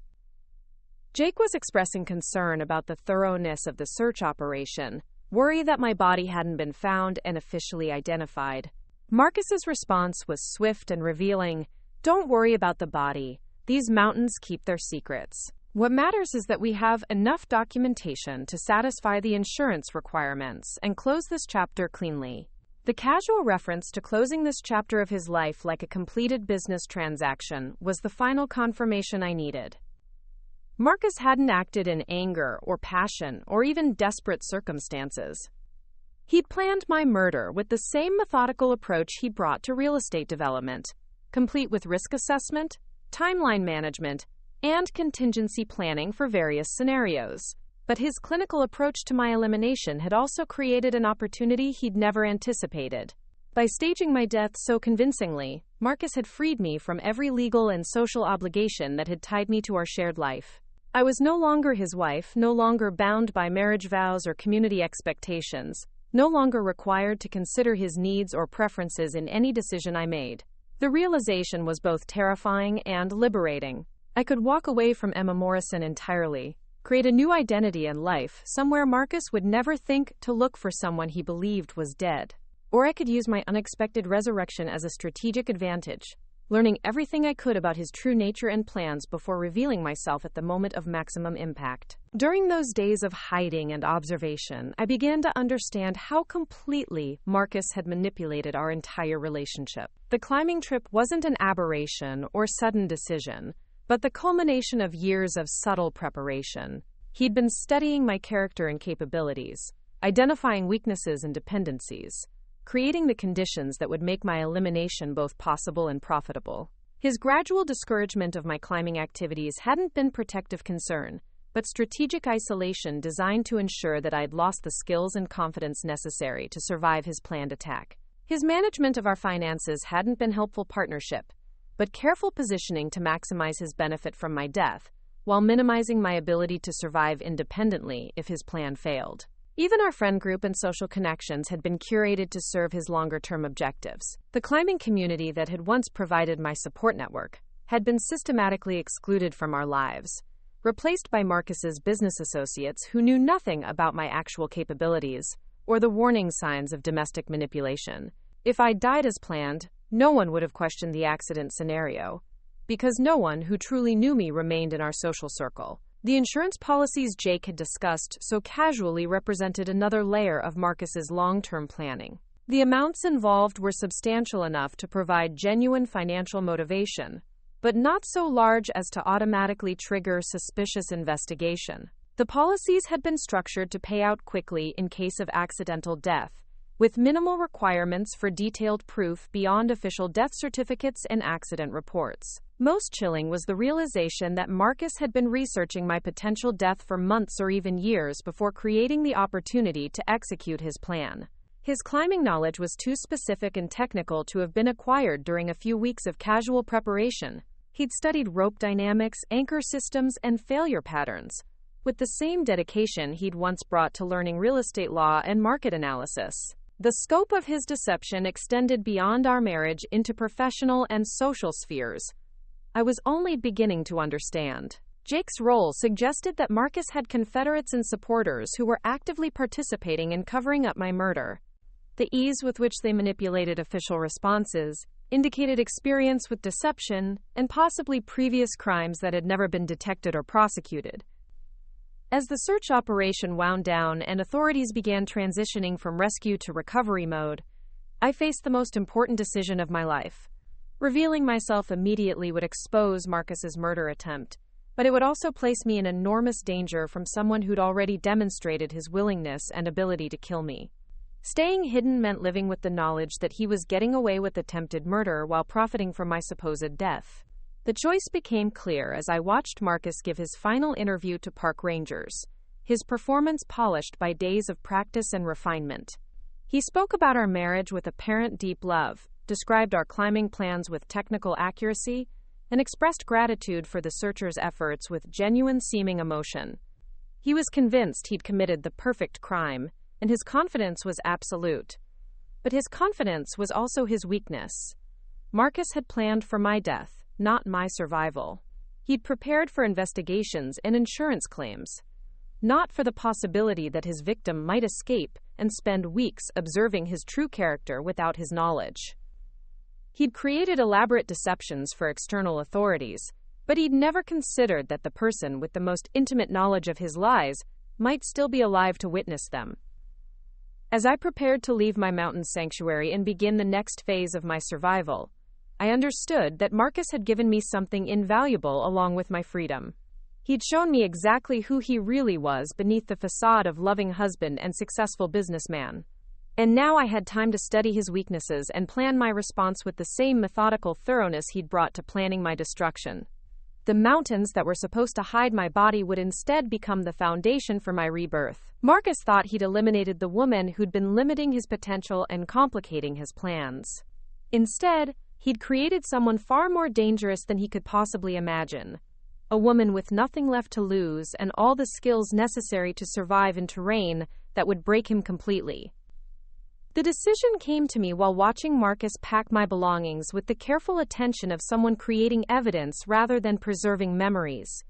Jake was expressing concern about the thoroughness of the search operation, worry that my body hadn't been found and officially identified. Marcus's response was swift and revealing. "Don't worry about the body. These mountains keep their secrets. What matters is that we have enough documentation to satisfy the insurance requirements and close this chapter cleanly." The casual reference to closing this chapter of his life like a completed business transaction was the final confirmation I needed. Marcus hadn't acted in anger or passion or even desperate circumstances. He'd planned my murder with the same methodical approach he brought to real estate development, complete with risk assessment, timeline management, and contingency planning for various scenarios. But his clinical approach to my elimination had also created an opportunity he'd never anticipated. By staging my death so convincingly, Marcus had freed me from every legal and social obligation that had tied me to our shared life. I was no longer his wife, no longer bound by marriage vows or community expectations, no longer required to consider his needs or preferences in any decision I made. The realization was both terrifying and liberating. I could walk away from Emma Morrison entirely, create a new identity and life somewhere Marcus would never think to look for someone he believed was dead. Or I could use my unexpected resurrection as a strategic advantage, learning everything I could about his true nature and plans before revealing myself at the moment of maximum impact. During those days of hiding and observation, I began to understand how completely Marcus had manipulated our entire relationship. The climbing trip wasn't an aberration or sudden decision, but the culmination of years of subtle preparation. He'd been studying my character and capabilities, identifying weaknesses and dependencies, creating the conditions that would make my elimination both possible and profitable. His gradual discouragement of my climbing activities hadn't been protective concern, but strategic isolation designed to ensure that I'd lost the skills and confidence necessary to survive his planned attack. His management of our finances hadn't been helpful partnership, but careful positioning to maximize his benefit from my death, while minimizing my ability to survive independently if his plan failed. Even our friend group and social connections had been curated to serve his longer-term objectives. The climbing community that had once provided my support network had been systematically excluded from our lives, replaced by Marcus's business associates who knew nothing about my actual capabilities or the warning signs of domestic manipulation. If I died as planned, no one would have questioned the accident scenario, because no one who truly knew me remained in our social circle. The insurance policies Jake had discussed so casually represented another layer of Marcus's long-term planning. The amounts involved were substantial enough to provide genuine financial motivation, but not so large as to automatically trigger suspicious investigation. The policies had been structured to pay out quickly in case of accidental death, with minimal requirements for detailed proof beyond official death certificates and accident reports. Most chilling was the realization that Marcus had been researching my potential death for months or even years before creating the opportunity to execute his plan. His climbing knowledge was too specific and technical to have been acquired during a few weeks of casual preparation. He'd studied rope dynamics, anchor systems, and failure patterns, with the same dedication he'd once brought to learning real estate law and market analysis. The scope of his deception extended beyond our marriage into professional and social spheres. I was only beginning to understand. Jake's role suggested that Marcus had confederates and supporters who were actively participating in covering up my murder. The ease with which they manipulated official responses indicated experience with deception and possibly previous crimes that had never been detected or prosecuted. As the search operation wound down and authorities began transitioning from rescue to recovery mode, I faced the most important decision of my life. Revealing myself immediately would expose Marcus's murder attempt, but it would also place me in enormous danger from someone who'd already demonstrated his willingness and ability to kill me. Staying hidden meant living with the knowledge that he was getting away with attempted murder while profiting from my supposed death. The choice became clear as I watched Marcus give his final interview to park rangers, his performance polished by days of practice and refinement. He spoke about our marriage with apparent deep love, described our climbing plans with technical accuracy, and expressed gratitude for the searchers' efforts with genuine seeming emotion. He was convinced he'd committed the perfect crime, and his confidence was absolute. But his confidence was also his weakness. Marcus had planned for my death, not my survival. He'd prepared for investigations and insurance claims, not for the possibility that his victim might escape and spend weeks observing his true character without his knowledge. He'd created elaborate deceptions for external authorities, but he'd never considered that the person with the most intimate knowledge of his lies might still be alive to witness them. As I prepared to leave my mountain sanctuary and begin the next phase of my survival, I understood that Marcus had given me something invaluable along with my freedom. He'd shown me exactly who he really was beneath the facade of loving husband and successful businessman. And now I had time to study his weaknesses and plan my response with the same methodical thoroughness he'd brought to planning my destruction. The mountains that were supposed to hide my body would instead become the foundation for my rebirth. Marcus thought he'd eliminated the woman who'd been limiting his potential and complicating his plans. Instead, he'd created someone far more dangerous than he could possibly imagine. A woman with nothing left to lose and all the skills necessary to survive in terrain that would break him completely. The decision came to me while watching Marcus pack my belongings with the careful attention of someone creating evidence rather than preserving memories.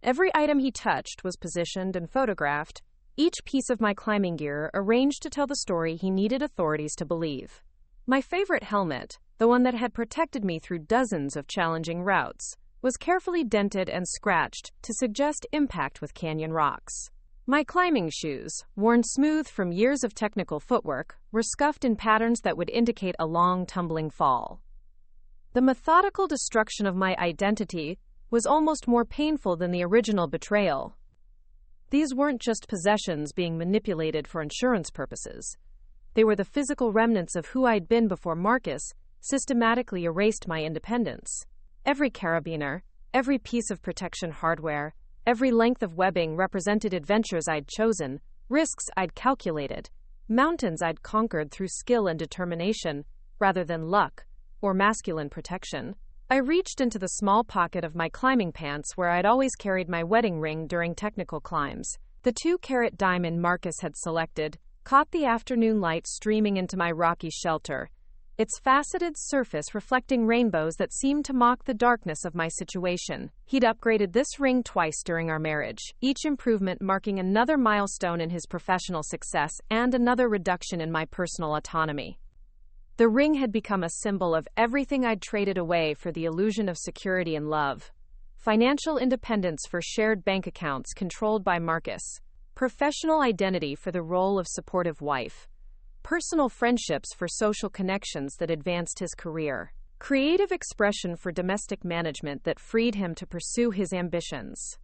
Every item he touched was positioned and photographed, each piece of my climbing gear arranged to tell the story he needed authorities to believe. My favorite helmet, the one that had protected me through dozens of challenging routes, was carefully dented and scratched to suggest impact with canyon rocks. My climbing shoes, worn smooth from years of technical footwork, were scuffed in patterns that would indicate a long, tumbling fall. The methodical destruction of my identity was almost more painful than the original betrayal. These weren't just possessions being manipulated for insurance purposes. They were the physical remnants of who I'd been before Marcus systematically erased my independence. Every carabiner, every piece of protection hardware, every length of webbing represented adventures I'd chosen, risks I'd calculated, mountains I'd conquered through skill and determination, rather than luck or masculine protection. I reached into the small pocket of my climbing pants where I'd always carried my wedding ring during technical climbs. The 2-carat diamond Marcus had selected caught the afternoon light streaming into my rocky shelter, its faceted surface reflecting rainbows that seemed to mock the darkness of my situation. He'd upgraded this ring twice during our marriage, each improvement marking another milestone in his professional success and another reduction in my personal autonomy. The ring had become a symbol of everything I'd traded away for the illusion of security and love. Financial independence for shared bank accounts controlled by Marcus, professional identity for the role of supportive wife, personal friendships for social connections that advanced his career, creative expression for domestic management that freed him to pursue his ambitions,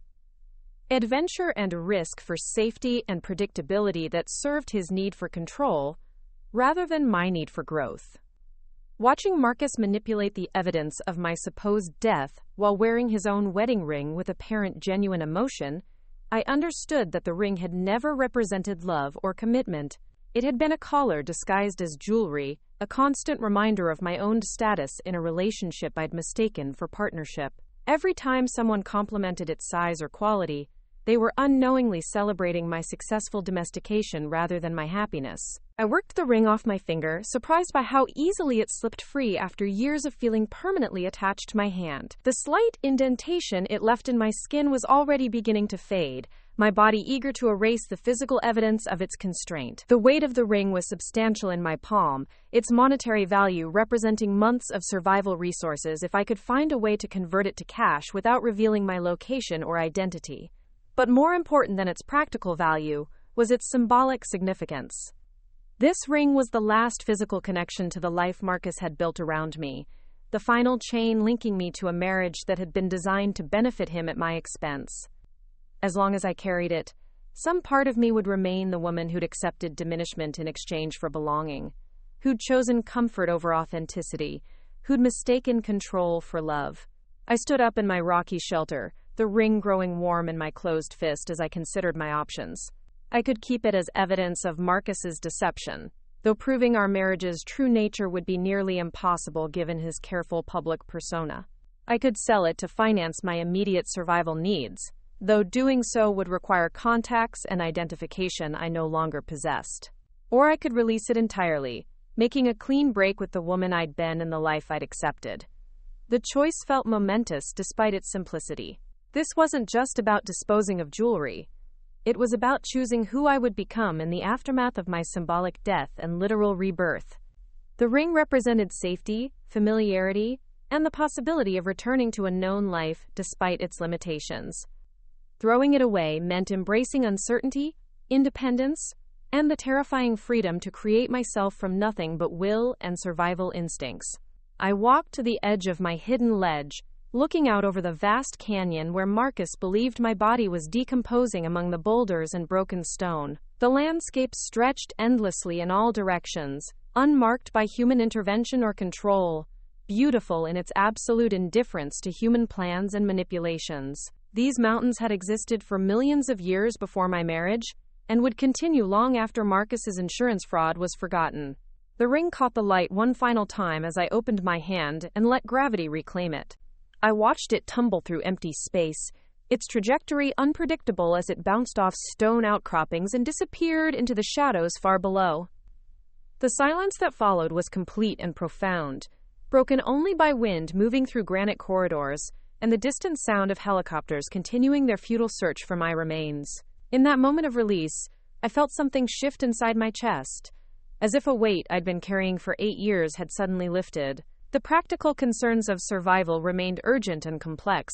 adventure and risk for safety and predictability that served his need for control rather than my need for growth. Watching Marcus manipulate the evidence of my supposed death while wearing his own wedding ring with apparent genuine emotion, I understood that the ring had never represented love or commitment. It had been a collar disguised as jewelry, a constant reminder of my own status in a relationship I'd mistaken for partnership. Every time someone complimented its size or quality, they were unknowingly celebrating my successful domestication rather than my happiness. I worked the ring off my finger, surprised by how easily it slipped free after years of feeling permanently attached to my hand. The slight indentation it left in my skin was already beginning to fade, my body eager to erase the physical evidence of its constraint. The weight of the ring was substantial in my palm, its monetary value representing months of survival resources if I could find a way to convert it to cash without revealing my location or identity. But more important than its practical value was its symbolic significance. This ring was the last physical connection to the life Marcus had built around me, the final chain linking me to a marriage that had been designed to benefit him at my expense. As long as I carried it, some part of me would remain the woman who'd accepted diminishment in exchange for belonging, who'd chosen comfort over authenticity, who'd mistaken control for love. I stood up in my rocky shelter, the ring growing warm in my closed fist as I considered my options. I could keep it as evidence of Marcus's deception, though proving our marriage's true nature would be nearly impossible given his careful public persona. I could sell it to finance my immediate survival needs, though doing so would require contacts and identification I no longer possessed. Or I could release it entirely, making a clean break with the woman I'd been and the life I'd accepted. The choice felt momentous despite its simplicity. This wasn't just about disposing of jewelry. It was about choosing who I would become in the aftermath of my symbolic death and literal rebirth. The ring represented safety, familiarity, and the possibility of returning to a known life despite its limitations. Throwing it away meant embracing uncertainty, independence, and the terrifying freedom to create myself from nothing but will and survival instincts. I walked to the edge of my hidden ledge, looking out over the vast canyon where Marcus believed my body was decomposing among the boulders and broken stone. The landscape stretched endlessly in all directions, unmarked by human intervention or control, beautiful in its absolute indifference to human plans and manipulations. These mountains had existed for millions of years before my marriage, and would continue long after Marcus's insurance fraud was forgotten. The ring caught the light one final time as I opened my hand and let gravity reclaim it. I watched it tumble through empty space, its trajectory unpredictable as it bounced off stone outcroppings and disappeared into the shadows far below. The silence that followed was complete and profound, broken only by wind moving through granite corridors and the distant sound of helicopters continuing their futile search for my remains. In that moment of release, I felt something shift inside my chest, as if a weight I'd been carrying for 8 years had suddenly lifted. The practical concerns of survival remained urgent and complex,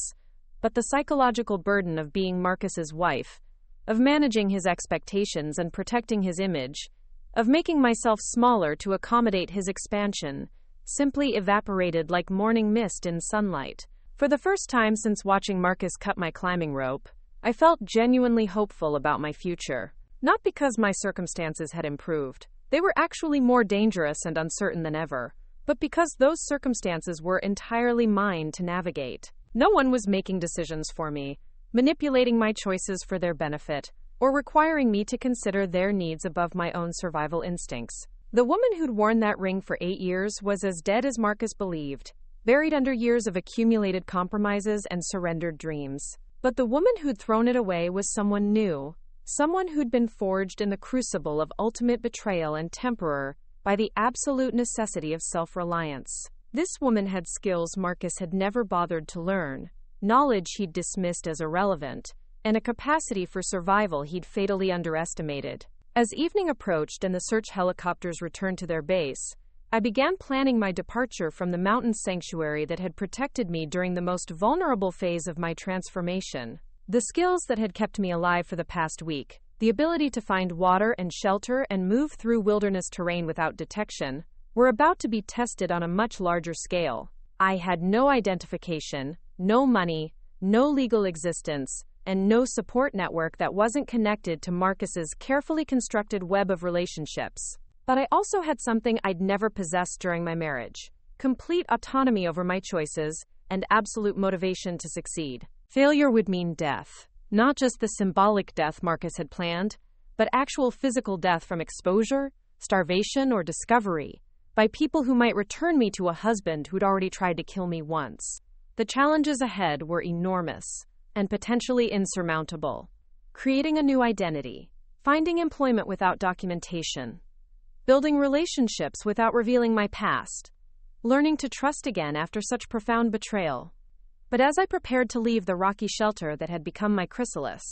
but the psychological burden of being Marcus's wife, of managing his expectations and protecting his image, of making myself smaller to accommodate his expansion, simply evaporated like morning mist in sunlight. For the first time since watching Marcus cut my climbing rope, I felt genuinely hopeful about my future. Not because my circumstances had improved. They were actually more dangerous and uncertain than ever, but because those circumstances were entirely mine to navigate. No one was making decisions for me, manipulating my choices for their benefit, or requiring me to consider their needs above my own survival instincts. The woman who'd worn that ring for 8 years was as dead as Marcus believed, buried under years of accumulated compromises and surrendered dreams. But the woman who'd thrown it away was someone new, someone who'd been forged in the crucible of ultimate betrayal and temperer by the absolute necessity of self-reliance. This woman had skills Marcus had never bothered to learn, knowledge he'd dismissed as irrelevant, and a capacity for survival he'd fatally underestimated. As evening approached and the search helicopters returned to their base, I began planning my departure from the mountain sanctuary that had protected me during the most vulnerable phase of my transformation. The skills that had kept me alive for the past week, the ability to find water and shelter and move through wilderness terrain without detection, were about to be tested on a much larger scale. I had no identification, no money, no legal existence, and no support network that wasn't connected to Marcus's carefully constructed web of relationships. But I also had something I'd never possessed during my marriage: complete autonomy over my choices and absolute motivation to succeed. Failure would mean death. Not just the symbolic death Marcus had planned, but actual physical death from exposure, starvation, or discovery, by people who might return me to a husband who'd already tried to kill me once. The challenges ahead were enormous and potentially insurmountable. Creating a new identity, finding employment without documentation, building relationships without revealing my past, learning to trust again after such profound betrayal. But as I prepared to leave the rocky shelter that had become my chrysalis,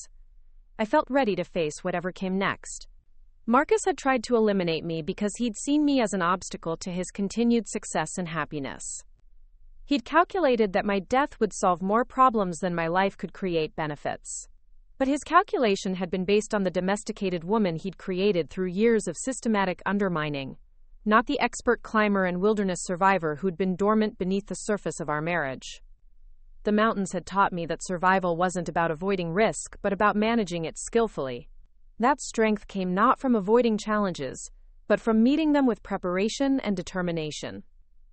I felt ready to face whatever came next. Marcus had tried to eliminate me because he'd seen me as an obstacle to his continued success and happiness. He'd calculated that my death would solve more problems than my life could create benefits. But his calculation had been based on the domesticated woman he'd created through years of systematic undermining, not the expert climber and wilderness survivor who'd been dormant beneath the surface of our marriage. The mountains had taught me that survival wasn't about avoiding risk, but about managing it skillfully. That strength came not from avoiding challenges, but from meeting them with preparation and determination.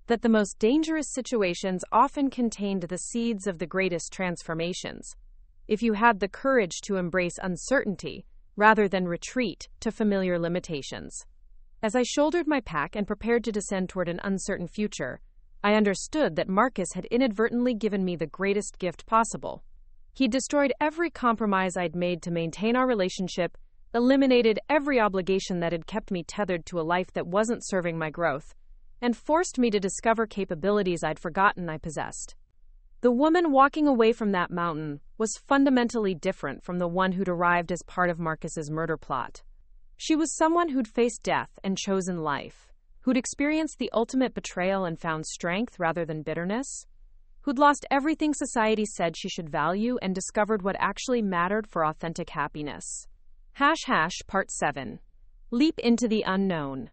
That the most dangerous situations often contained the seeds of the greatest transformations, if you had the courage to embrace uncertainty, rather than retreat to familiar limitations. As I shouldered my pack and prepared to descend toward an uncertain future, I understood that Marcus had inadvertently given me the greatest gift possible. He'd destroyed every compromise I'd made to maintain our relationship, eliminated every obligation that had kept me tethered to a life that wasn't serving my growth, and forced me to discover capabilities I'd forgotten I possessed. The woman walking away from that mountain was fundamentally different from the one who'd arrived as part of Marcus's murder plot. She was someone who'd faced death and chosen life, who'd experienced the ultimate betrayal and found strength rather than bitterness, who'd lost everything society said she should value and discovered what actually mattered for authentic happiness. Part 7. Leap into the unknown.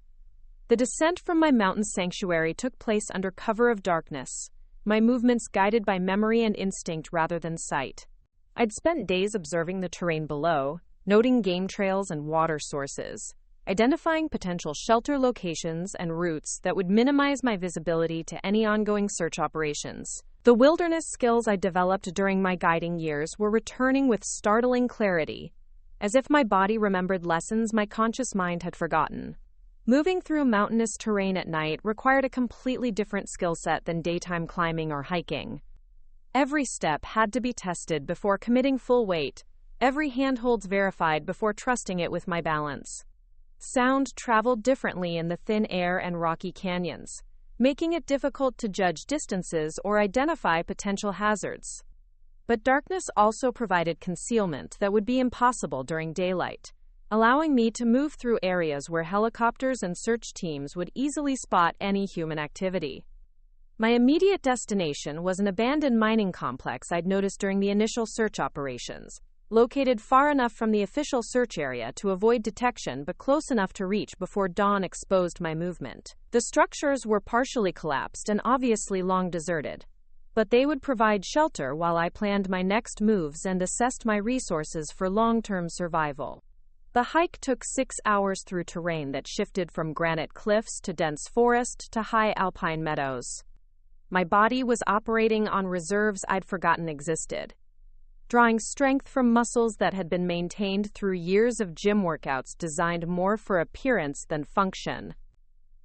The descent from my mountain sanctuary took place under cover of darkness, my movements guided by memory and instinct rather than sight. I'd spent days observing the terrain below, noting game trails and water sources, identifying potential shelter locations and routes that would minimize my visibility to any ongoing search operations. The wilderness skills I developed during my guiding years were returning with startling clarity, as if my body remembered lessons my conscious mind had forgotten. Moving through mountainous terrain at night required a completely different skill set than daytime climbing or hiking. Every step had to be tested before committing full weight, every handholds verified before trusting it with my balance. Sound traveled differently in the thin air and rocky canyons, making it difficult to judge distances or identify potential hazards. But darkness also provided concealment that would be impossible during daylight, allowing me to move through areas where helicopters and search teams would easily spot any human activity. My immediate destination was an abandoned mining complex I'd noticed during the initial search operations, located far enough from the official search area to avoid detection but close enough to reach before dawn exposed my movement. The structures were partially collapsed and obviously long deserted, but they would provide shelter while I planned my next moves and assessed my resources for long-term survival. The hike took 6 hours through terrain that shifted from granite cliffs to dense forest to high alpine meadows. My body was operating on reserves I'd forgotten existed, drawing strength from muscles that had been maintained through years of gym workouts designed more for appearance than function.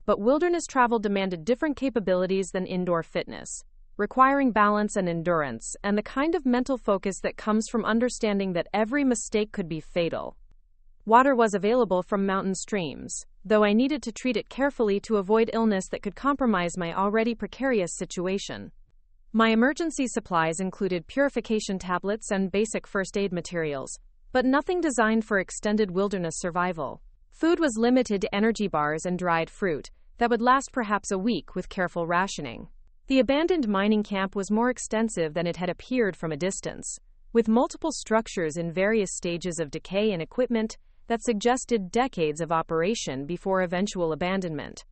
But wilderness travel demanded different capabilities than indoor fitness, requiring balance and endurance, and the kind of mental focus that comes from understanding that every mistake could be fatal. Water was available from mountain streams, though I needed to treat it carefully to avoid illness that could compromise my already precarious situation. My emergency supplies included purification tablets and basic first aid materials, but nothing designed for extended wilderness survival. Food was limited to energy bars and dried fruit that would last perhaps a week with careful rationing. The abandoned mining camp was more extensive than it had appeared from a distance, with multiple structures in various stages of decay and equipment that suggested decades of operation before eventual abandonment.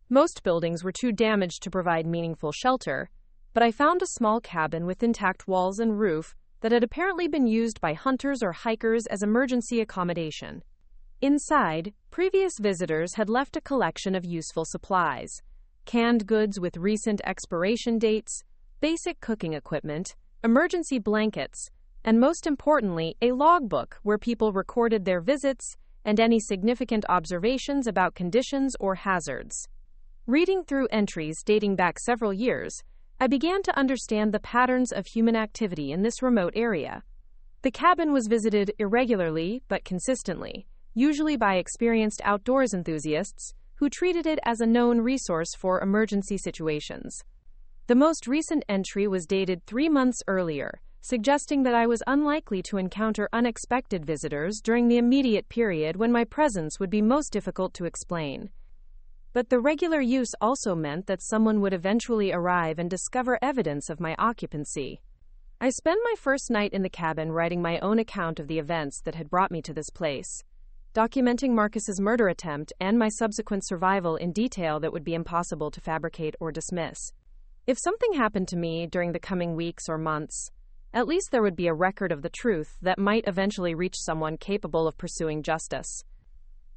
Most buildings were too damaged to provide meaningful shelter, but I found a small cabin with intact walls and roof that had apparently been used by hunters or hikers as emergency accommodation. Inside, previous visitors had left a collection of useful supplies, canned goods with recent expiration dates, basic cooking equipment, emergency blankets, and most importantly, a logbook where people recorded their visits and any significant observations about conditions or hazards. Reading through entries dating back several years, I began to understand the patterns of human activity in this remote area. The cabin was visited irregularly but consistently, usually by experienced outdoors enthusiasts who treated it as a known resource for emergency situations. The most recent entry was dated 3 months earlier, suggesting that I was unlikely to encounter unexpected visitors during the immediate period when my presence would be most difficult to explain. But the regular use also meant that someone would eventually arrive and discover evidence of my occupancy. I spent my first night in the cabin writing my own account of the events that had brought me to this place. documenting Marcus's murder attempt and my subsequent survival in detail that would be impossible to fabricate or dismiss. If something happened to me during the coming weeks or months, at least there would be a record of the truth that might eventually reach someone capable of pursuing justice.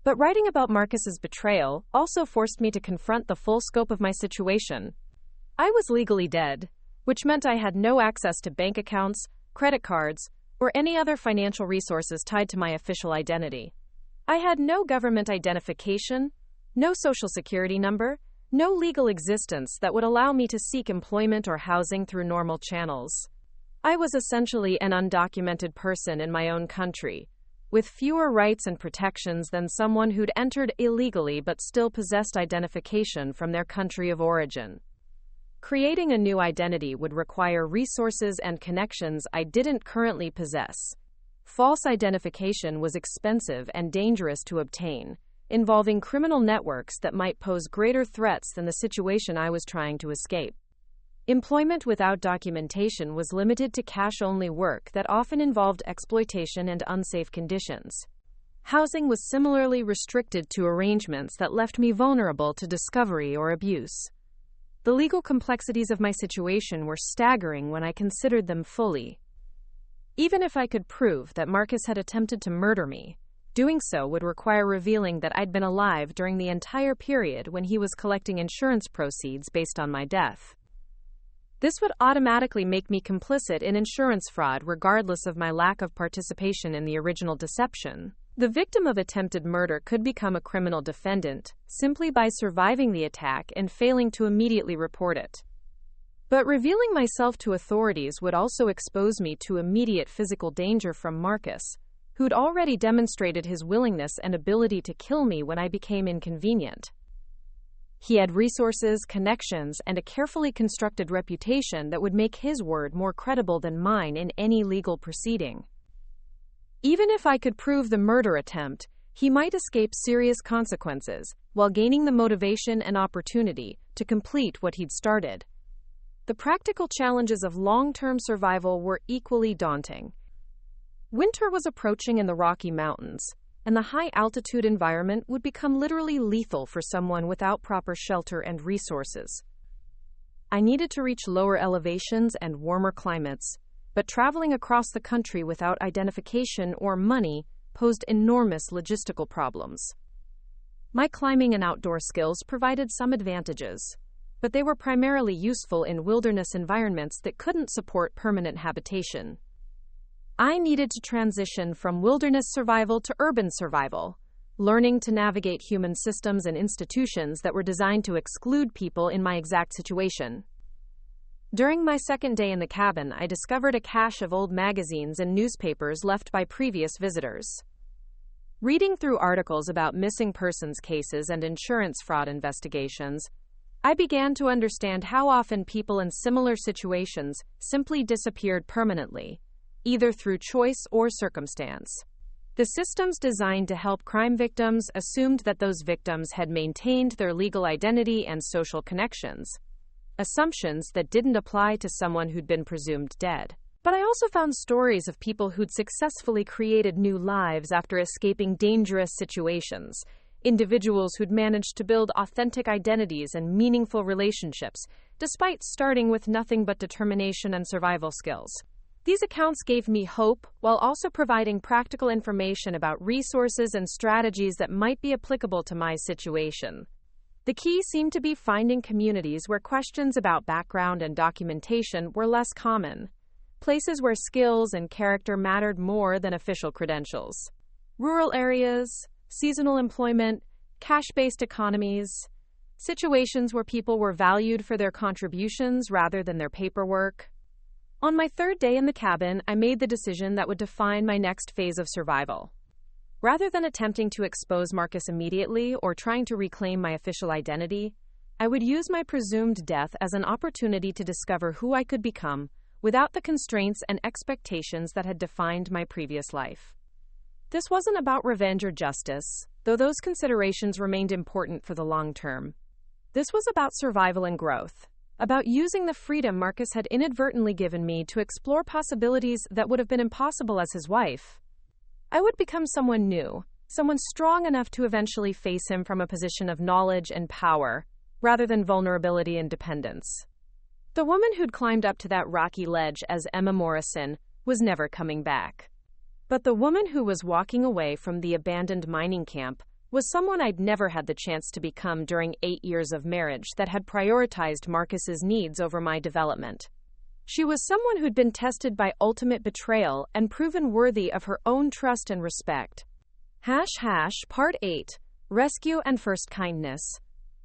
But writing about Marcus's betrayal also forced me to confront the full scope of my situation. I was legally dead, which meant I had no access to bank accounts, credit cards, or any other financial resources tied to my official identity. I had no government identification, no social security number, no legal existence that would allow me to seek employment or housing through normal channels. I was essentially an undocumented person in my own country, with fewer rights and protections than someone who'd entered illegally but still possessed identification from their country of origin. Creating a new identity would require resources and connections I didn't currently possess. False identification was expensive and dangerous to obtain, involving criminal networks that might pose greater threats than the situation I was trying to escape. Employment without documentation was limited to cash-only work that often involved exploitation and unsafe conditions. Housing was similarly restricted to arrangements that left me vulnerable to discovery or abuse. The legal complexities of my situation were staggering when I considered them fully. Even if I could prove that Marcus had attempted to murder me, doing so would require revealing that I'd been alive during the entire period when he was collecting insurance proceeds based on my death. This would automatically make me complicit in insurance fraud regardless of my lack of participation in the original deception. The victim of attempted murder could become a criminal defendant simply by surviving the attack and failing to immediately report it. But revealing myself to authorities would also expose me to immediate physical danger from Marcus, who'd already demonstrated his willingness and ability to kill me when I became inconvenient. He had resources, connections, and a carefully constructed reputation that would make his word more credible than mine in any legal proceeding. Even if I could prove the murder attempt, he might escape serious consequences while gaining the motivation and opportunity to complete what he'd started. The practical challenges of long-term survival were equally daunting. Winter was approaching in the Rocky Mountains, and the high-altitude environment would become literally lethal for someone without proper shelter and resources. I needed to reach lower elevations and warmer climates, but traveling across the country without identification or money posed enormous logistical problems. My climbing and outdoor skills provided some advantages, but they were primarily useful in wilderness environments that couldn't support permanent habitation. I needed to transition from wilderness survival to urban survival, learning to navigate human systems and institutions that were designed to exclude people in my exact situation. During my second day in the cabin, I discovered a cache of old magazines and newspapers left by previous visitors. Reading through articles about missing persons cases and insurance fraud investigations, I began to understand how often people in similar situations simply disappeared permanently, either through choice or circumstance. The systems designed to help crime victims assumed that those victims had maintained their legal identity and social connections, assumptions that didn't apply to someone who'd been presumed dead. But I also found stories of people who'd successfully created new lives after escaping dangerous situations, individuals who'd managed to build authentic identities and meaningful relationships, despite starting with nothing but determination and survival skills. These accounts gave me hope while also providing practical information about resources and strategies that might be applicable to my situation. The key seemed to be finding communities where questions about background and documentation were less common, places where skills and character mattered more than official credentials. Rural areas, seasonal employment, cash-based economies, situations where people were valued for their contributions rather than their paperwork. On my third day in the cabin, I made the decision that would define my next phase of survival. Rather than attempting to expose Marcus immediately or trying to reclaim my official identity, I would use my presumed death as an opportunity to discover who I could become without the constraints and expectations that had defined my previous life. This wasn't about revenge or justice, though those considerations remained important for the long term. This was about survival and growth, about using the freedom Marcus had inadvertently given me to explore possibilities that would have been impossible as his wife. I would become someone new, someone strong enough to eventually face him from a position of knowledge and power, rather than vulnerability and dependence. The woman who'd climbed up to that rocky ledge as Emma Morrison was never coming back. But the woman who was walking away from the abandoned mining camp was someone I'd never had the chance to become during 8 years of marriage that had prioritized Marcus's needs over my development. She was someone who'd been tested by ultimate betrayal and proven worthy of her own trust and respect. Part 8. Rescue and First Kindness.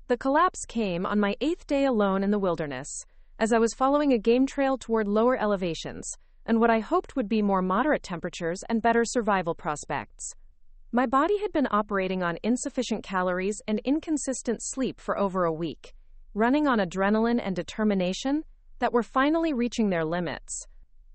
The collapse came on my 8th day alone in the wilderness, as I was following a game trail toward lower elevations, and what I hoped would be more moderate temperatures and better survival prospects. My body had been operating on insufficient calories and inconsistent sleep for over a week, running on adrenaline and determination that were finally reaching their limits.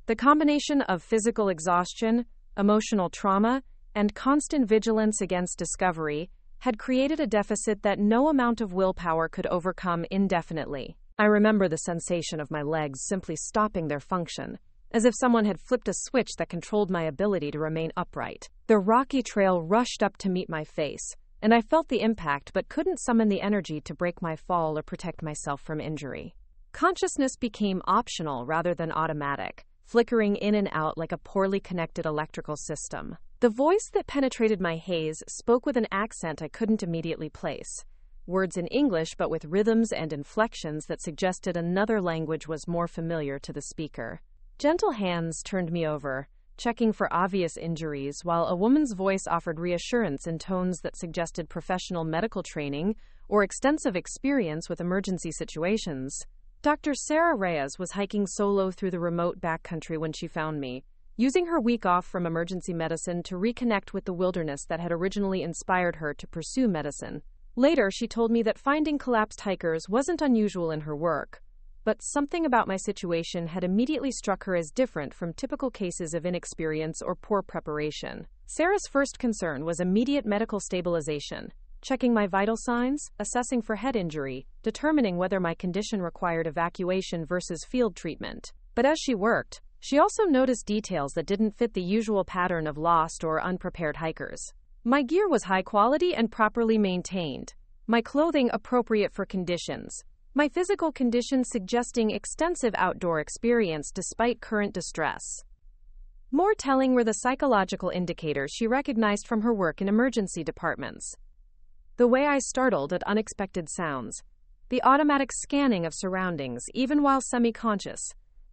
The combination of physical exhaustion, emotional trauma, and constant vigilance against discovery had created a deficit that no amount of willpower could overcome indefinitely. I remember the sensation of my legs simply stopping their function, as if someone had flipped a switch that controlled my ability to remain upright. The rocky trail rushed up to meet my face, and I felt the impact but couldn't summon the energy to break my fall or protect myself from injury. Consciousness became optional rather than automatic, flickering in and out like a poorly connected electrical system. The voice that penetrated my haze spoke with an accent I couldn't immediately place. Words in English but with rhythms and inflections that suggested another language was more familiar to the speaker. Gentle hands turned me over, checking for obvious injuries, while a woman's voice offered reassurance in tones that suggested professional medical training or extensive experience with emergency situations. Dr. Sarah Reyes was hiking solo through the remote backcountry when she found me, using her week off from emergency medicine to reconnect with the wilderness that had originally inspired her to pursue medicine. Later, she told me that finding collapsed hikers wasn't unusual in her work, but something about my situation had immediately struck her as different from typical cases of inexperience or poor preparation. Sarah's first concern was immediate medical stabilization, checking my vital signs, assessing for head injury, determining whether my condition required evacuation versus field treatment. But as she worked, she also noticed details that didn't fit the usual pattern of lost or unprepared hikers. My gear was high quality and properly maintained, my clothing appropriate for conditions, my physical condition suggesting extensive outdoor experience despite current distress. More telling were the psychological indicators she recognized from her work in emergency departments. The way I startled at unexpected sounds, the automatic scanning of surroundings even while semi-conscious,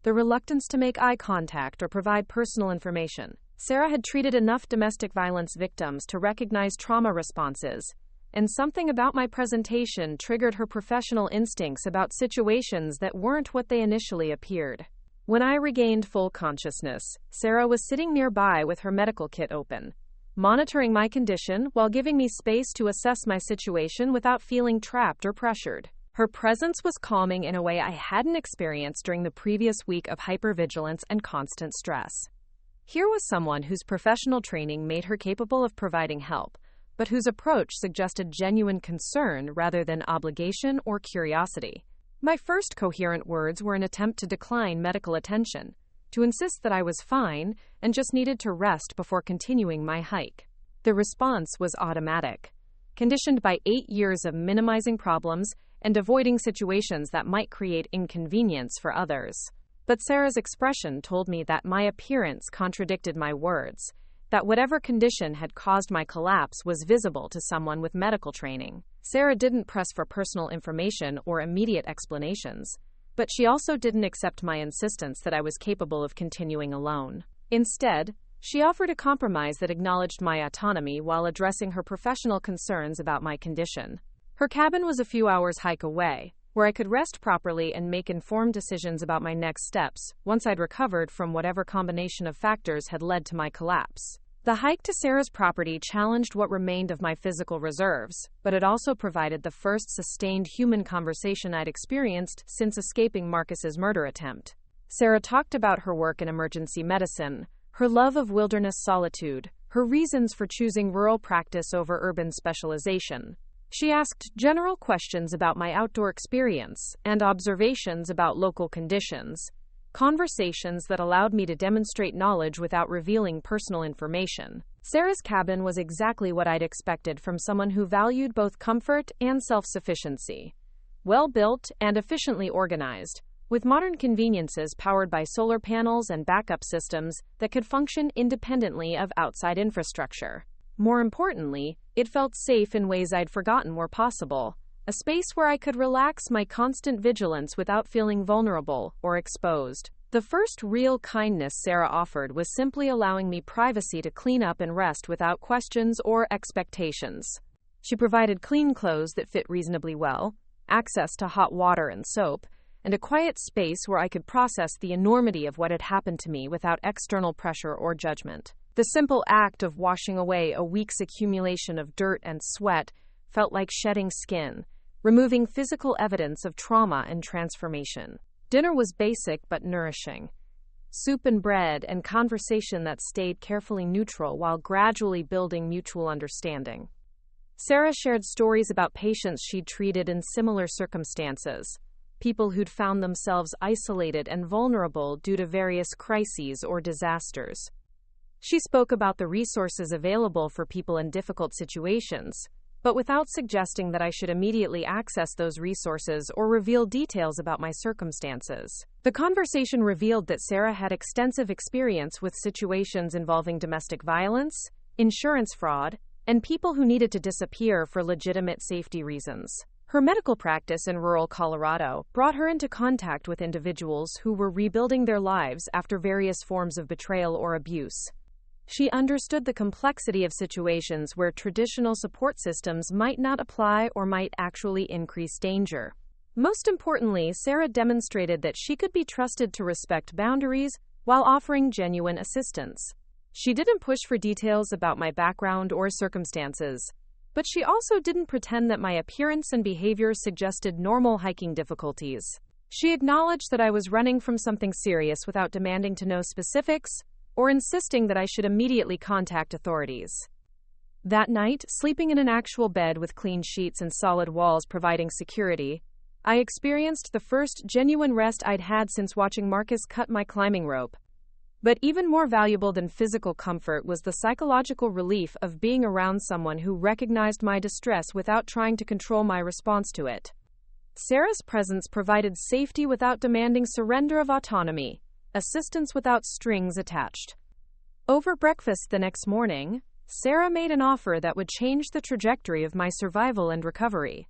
the reluctance to make eye contact or provide personal information. Sarah had treated enough domestic violence victims to recognize trauma responses, and something about my presentation triggered her professional instincts about situations that weren't what they initially appeared. When I regained full consciousness, Sarah was sitting nearby with her medical kit open, monitoring my condition while giving me space to assess my situation without feeling trapped or pressured. Her presence was calming in a way I hadn't experienced during the previous week of hypervigilance and constant stress. Here was someone whose professional training made her capable of providing help, but whose approach suggested genuine concern rather than obligation or curiosity. My first coherent words were an attempt to decline medical attention, to insist that I was fine and just needed to rest before continuing my hike. The response was automatic, conditioned by 8 years of minimizing problems and avoiding situations that might create inconvenience for others. But Sarah's expression told me that my appearance contradicted my words, that whatever condition had caused my collapse was visible to someone with medical training. Sarah didn't press for personal information or immediate explanations, but she also didn't accept my insistence that I was capable of continuing alone. Instead, she offered a compromise that acknowledged my autonomy while addressing her professional concerns about my condition. Her cabin was a few hours' hike away, where I could rest properly and make informed decisions about my next steps once I'd recovered from whatever combination of factors had led to my collapse. The hike to Sarah's property challenged what remained of my physical reserves, but it also provided the first sustained human conversation I'd experienced since escaping Marcus's murder attempt. Sarah talked about her work in emergency medicine, her love of wilderness solitude, her reasons for choosing rural practice over urban specialization. She asked general questions about my outdoor experience and observations about local conditions, conversations that allowed me to demonstrate knowledge without revealing personal information. Sarah's cabin was exactly what I'd expected from someone who valued both comfort and self-sufficiency. Well-built and efficiently organized, with modern conveniences powered by solar panels and backup systems that could function independently of outside infrastructure. More importantly, it felt safe in ways I'd forgotten were possible, a space where I could relax my constant vigilance without feeling vulnerable or exposed. The first real kindness Sarah offered was simply allowing me privacy to clean up and rest without questions or expectations. She provided clean clothes that fit reasonably well, access to hot water and soap, and a quiet space where I could process the enormity of what had happened to me without external pressure or judgment. The simple act of washing away a week's accumulation of dirt and sweat felt like shedding skin, removing physical evidence of trauma and transformation. Dinner was basic but nourishing. Soup and bread and conversation that stayed carefully neutral while gradually building mutual understanding. Sarah shared stories about patients she'd treated in similar circumstances, people who'd found themselves isolated and vulnerable due to various crises or disasters. She spoke about the resources available for people in difficult situations, but without suggesting that I should immediately access those resources or reveal details about my circumstances. The conversation revealed that Sarah had extensive experience with situations involving domestic violence, insurance fraud, and people who needed to disappear for legitimate safety reasons. Her medical practice in rural Colorado brought her into contact with individuals who were rebuilding their lives after various forms of betrayal or abuse. She understood the complexity of situations where traditional support systems might not apply or might actually increase danger. Most importantly, Sarah demonstrated that she could be trusted to respect boundaries while offering genuine assistance. She didn't push for details about my background or circumstances, but she also didn't pretend that my appearance and behavior suggested normal hiking difficulties. She acknowledged that I was running from something serious without demanding to know specifics or insisting that I should immediately contact authorities. That night, sleeping in an actual bed with clean sheets and solid walls providing security, I experienced the first genuine rest I'd had since watching Marcus cut my climbing rope. But even more valuable than physical comfort was the psychological relief of being around someone who recognized my distress without trying to control my response to it. Sarah's presence provided safety without demanding surrender of autonomy, assistance without strings attached. Over breakfast the next morning, Sarah made an offer that would change the trajectory of my survival and recovery.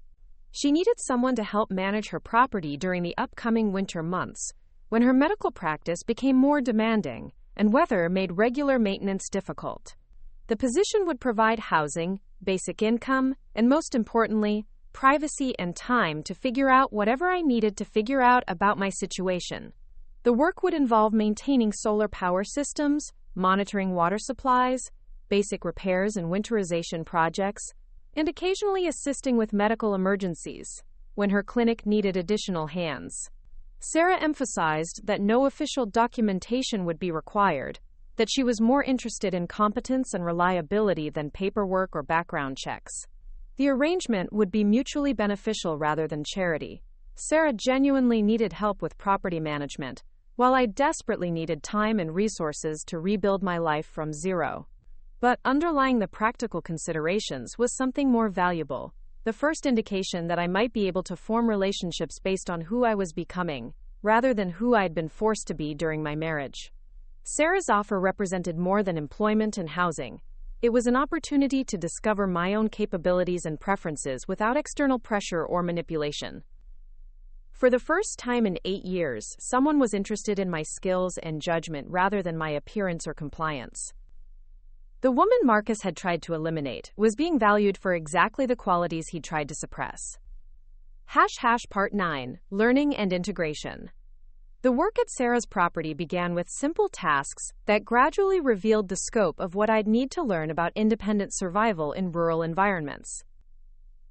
She needed someone to help manage her property during the upcoming winter months, when her medical practice became more demanding and weather made regular maintenance difficult. The position would provide housing, basic income, and most importantly, privacy and time to figure out whatever I needed to figure out about my situation. The work would involve maintaining solar power systems, monitoring water supplies, basic repairs and winterization projects, and occasionally assisting with medical emergencies when her clinic needed additional hands. Sarah emphasized that no official documentation would be required, that she was more interested in competence and reliability than paperwork or background checks. The arrangement would be mutually beneficial rather than charity. Sarah genuinely needed help with property management, while I desperately needed time and resources to rebuild my life from zero. But underlying the practical considerations was something more valuable, the first indication that I might be able to form relationships based on who I was becoming, rather than who I'd been forced to be during my marriage. Sarah's offer represented more than employment and housing. It was an opportunity to discover my own capabilities and preferences without external pressure or manipulation. For the first time in 8 years, someone was interested in my skills and judgment rather than my appearance or compliance. The woman Marcus had tried to eliminate was being valued for exactly the qualities he tried to suppress. Part 9, Learning and Integration. The work at Sarah's property began with simple tasks that gradually revealed the scope of what I'd need to learn about independent survival in rural environments.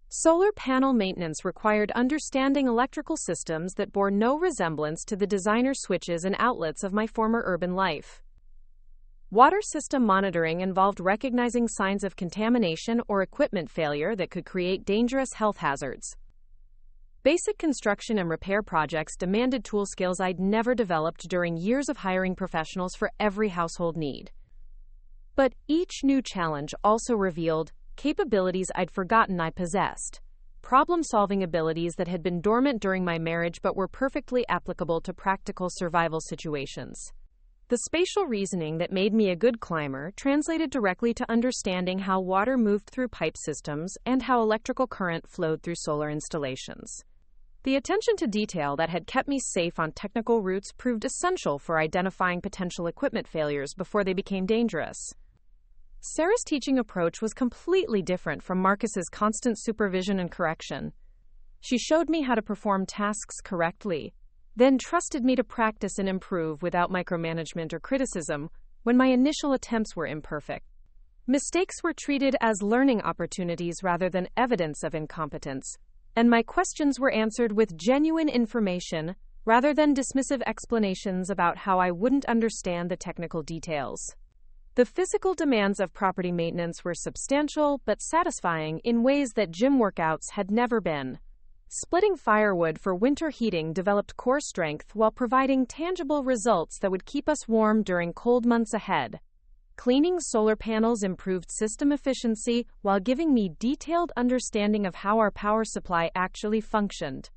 Solar panel maintenance required understanding electrical systems that bore no resemblance to the designer switches and outlets of my former urban life. Water system monitoring involved recognizing signs of contamination or equipment failure that could create dangerous health hazards. Basic construction and repair projects demanded tool skills I'd never developed during years of hiring professionals for every household need. But each new challenge also revealed capabilities I'd forgotten I possessed. Problem-solving abilities that had been dormant during my marriage but were perfectly applicable to practical survival situations. The spatial reasoning that made me a good climber translated directly to understanding how water moved through pipe systems and how electrical current flowed through solar installations. The attention to detail that had kept me safe on technical routes proved essential for identifying potential equipment failures before they became dangerous. Sarah's teaching approach was completely different from Marcus's constant supervision and correction. She showed me how to perform tasks correctly, then trusted me to practice and improve without micromanagement or criticism when my initial attempts were imperfect. Mistakes were treated as learning opportunities rather than evidence of incompetence, and my questions were answered with genuine information rather than dismissive explanations about how I wouldn't understand the technical details. The physical demands of property maintenance were substantial but satisfying in ways that gym workouts had never been. Splitting firewood for winter heating developed core strength while providing tangible results that would keep us warm during cold months ahead. Cleaning solar panels improved system efficiency while giving me detailed understanding of how our power supply actually functioned.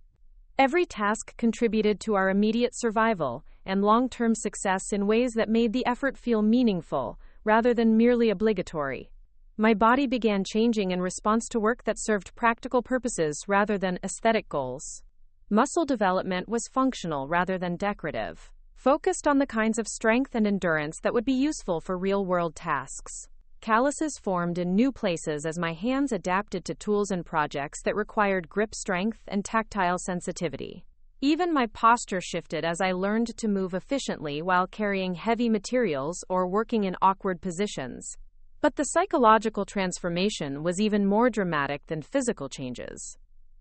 Every task contributed to our immediate survival and long-term success in ways that made the effort feel meaningful, rather than merely obligatory. My body began changing in response to work that served practical purposes rather than aesthetic goals. Muscle development was functional rather than decorative, focused on the kinds of strength and endurance that would be useful for real-world tasks. Calluses formed in new places as my hands adapted to tools and projects that required grip strength and tactile sensitivity. Even my posture shifted as I learned to move efficiently while carrying heavy materials or working in awkward positions. But the psychological transformation was even more dramatic than physical changes.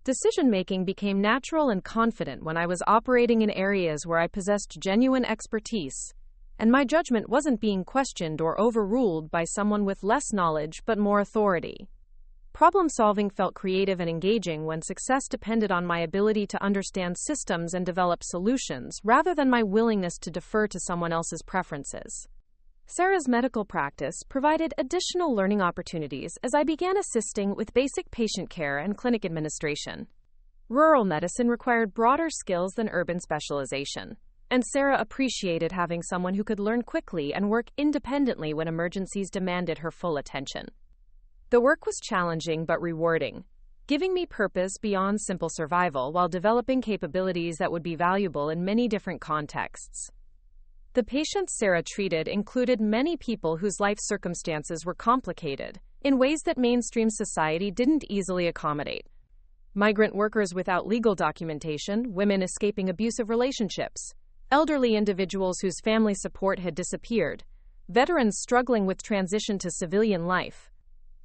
Decision-making became natural and confident when I was operating in areas where I possessed genuine expertise, and my judgment wasn't being questioned or overruled by someone with less knowledge but more authority. Problem-solving felt creative and engaging when success depended on my ability to understand systems and develop solutions rather than my willingness to defer to someone else's preferences. Sarah's medical practice provided additional learning opportunities as I began assisting with basic patient care and clinic administration. Rural medicine required broader skills than urban specialization, and Sarah appreciated having someone who could learn quickly and work independently when emergencies demanded her full attention. The work was challenging but rewarding, giving me purpose beyond simple survival while developing capabilities that would be valuable in many different contexts. The patients Sarah treated included many people whose life circumstances were complicated, in ways that mainstream society didn't easily accommodate. Migrant workers without legal documentation, women escaping abusive relationships, elderly individuals whose family support had disappeared, veterans struggling with transition to civilian life.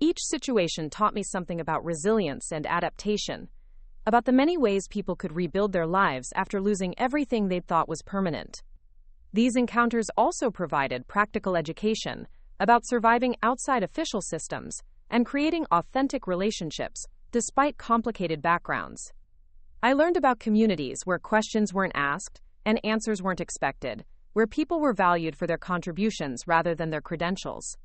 Each situation taught me something about resilience and adaptation, about the many ways people could rebuild their lives after losing everything they'd thought was permanent. These encounters also provided practical education about surviving outside official systems and creating authentic relationships despite complicated backgrounds. I learned about communities where questions weren't asked and answers weren't expected, where people were valued for their contributions rather than their credentials.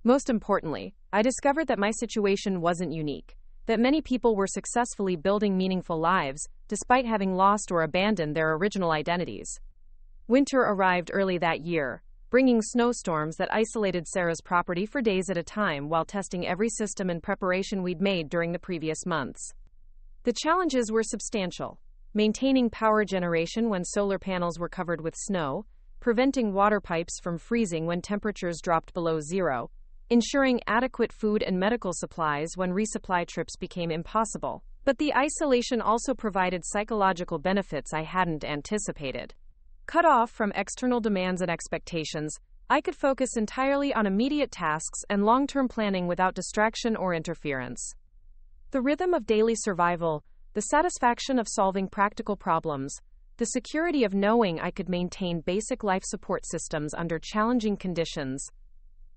Most importantly, I discovered that my situation wasn't unique, that many people were successfully building meaningful lives despite having lost or abandoned their original identities. Winter arrived early that year, bringing snowstorms that isolated Sarah's property for days at a time while testing every system and preparation we'd made during the previous months. The challenges were substantial: maintaining power generation when solar panels were covered with snow, preventing water pipes from freezing when temperatures dropped below zero, ensuring adequate food and medical supplies when resupply trips became impossible. But the isolation also provided psychological benefits I hadn't anticipated. Cut off from external demands and expectations, I could focus entirely on immediate tasks and long-term planning without distraction or interference. The rhythm of daily survival, the satisfaction of solving practical problems, the security of knowing I could maintain basic life support systems under challenging conditions,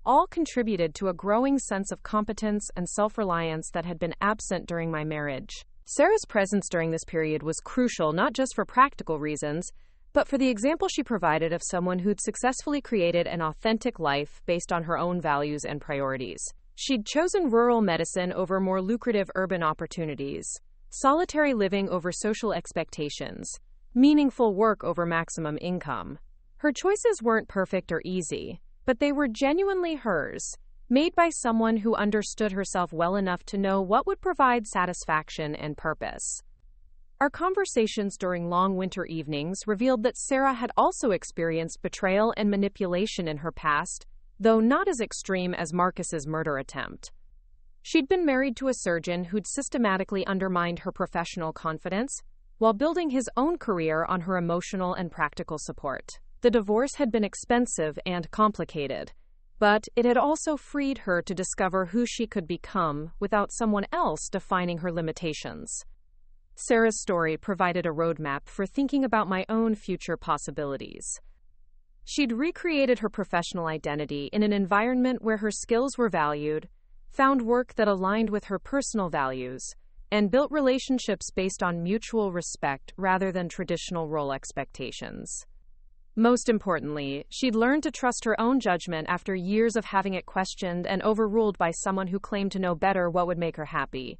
all contributed to a growing sense of competence and self-reliance that had been absent during my marriage. Sarah's presence during this period was crucial not just for practical reasons, but for the example she provided of someone who'd successfully created an authentic life based on her own values and priorities. She'd chosen rural medicine over more lucrative urban opportunities, solitary living over social expectations, meaningful work over maximum income. Her choices weren't perfect or easy, but they were genuinely hers, made by someone who understood herself well enough to know what would provide satisfaction and purpose. Our conversations during long winter evenings revealed that Sarah had also experienced betrayal and manipulation in her past, though not as extreme as Marcus's murder attempt. She'd been married to a surgeon who'd systematically undermined her professional confidence, while building his own career on her emotional and practical support. The divorce had been expensive and complicated, but it had also freed her to discover who she could become without someone else defining her limitations. Sarah's story provided a roadmap for thinking about my own future possibilities. She'd recreated her professional identity in an environment where her skills were valued, found work that aligned with her personal values, and built relationships based on mutual respect rather than traditional role expectations. Most importantly, she'd learned to trust her own judgment after years of having it questioned and overruled by someone who claimed to know better what would make her happy.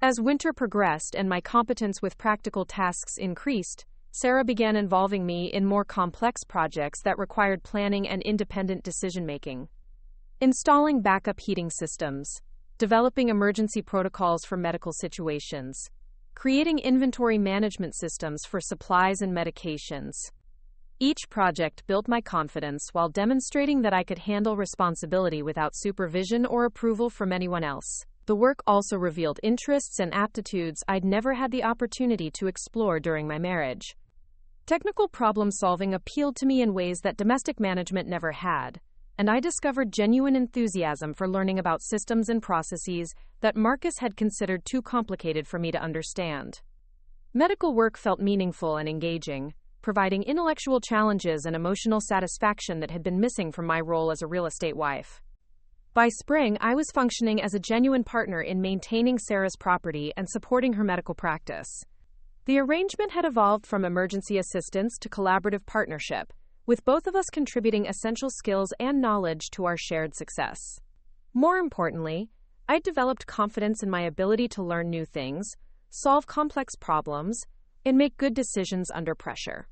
As winter progressed and my competence with practical tasks increased, Sarah began involving me in more complex projects that required planning and independent decision-making. Installing backup heating systems, developing emergency protocols for medical situations, creating inventory management systems for supplies and medications. Each project built my confidence while demonstrating that I could handle responsibility without supervision or approval from anyone else. The work also revealed interests and aptitudes I'd never had the opportunity to explore during my marriage. Technical problem-solving appealed to me in ways that domestic management never had, and I discovered genuine enthusiasm for learning about systems and processes that Marcus had considered too complicated for me to understand. Medical work felt meaningful and engaging, providing intellectual challenges and emotional satisfaction that had been missing from my role as a real estate wife. By spring, I was functioning as a genuine partner in maintaining Sarah's property and supporting her medical practice. The arrangement had evolved from emergency assistance to collaborative partnership, with both of us contributing essential skills and knowledge to our shared success. More importantly, I'd developed confidence in my ability to learn new things, solve complex problems, and make good decisions under pressure.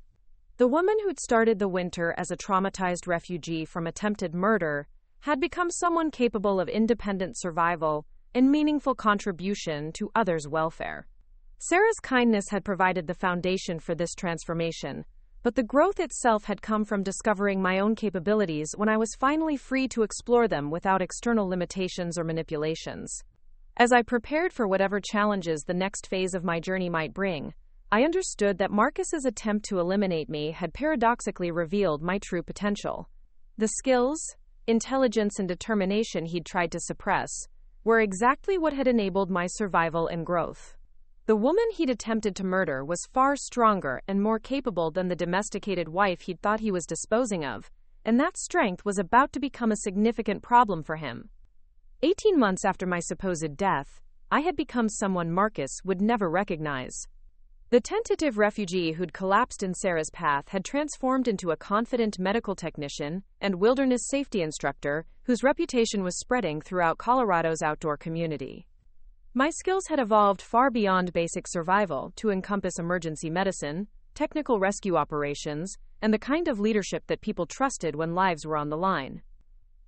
The woman who'd started the winter as a traumatized refugee from attempted murder had become someone capable of independent survival and meaningful contribution to others' welfare. Sarah's kindness had provided the foundation for this transformation, but the growth itself had come from discovering my own capabilities when I was finally free to explore them without external limitations or manipulations. As I prepared for whatever challenges the next phase of my journey might bring, I understood that Marcus's attempt to eliminate me had paradoxically revealed my true potential. The skills, intelligence, and determination he'd tried to suppress were exactly what had enabled my survival and growth. The woman he'd attempted to murder was far stronger and more capable than the domesticated wife he'd thought he was disposing of, and that strength was about to become a significant problem for him. 18 months after my supposed death, I had become someone Marcus would never recognize. The tentative refugee who'd collapsed in Sarah's path had transformed into a confident medical technician and wilderness safety instructor whose reputation was spreading throughout Colorado's outdoor community. My skills had evolved far beyond basic survival to encompass emergency medicine, technical rescue operations, and the kind of leadership that people trusted when lives were on the line.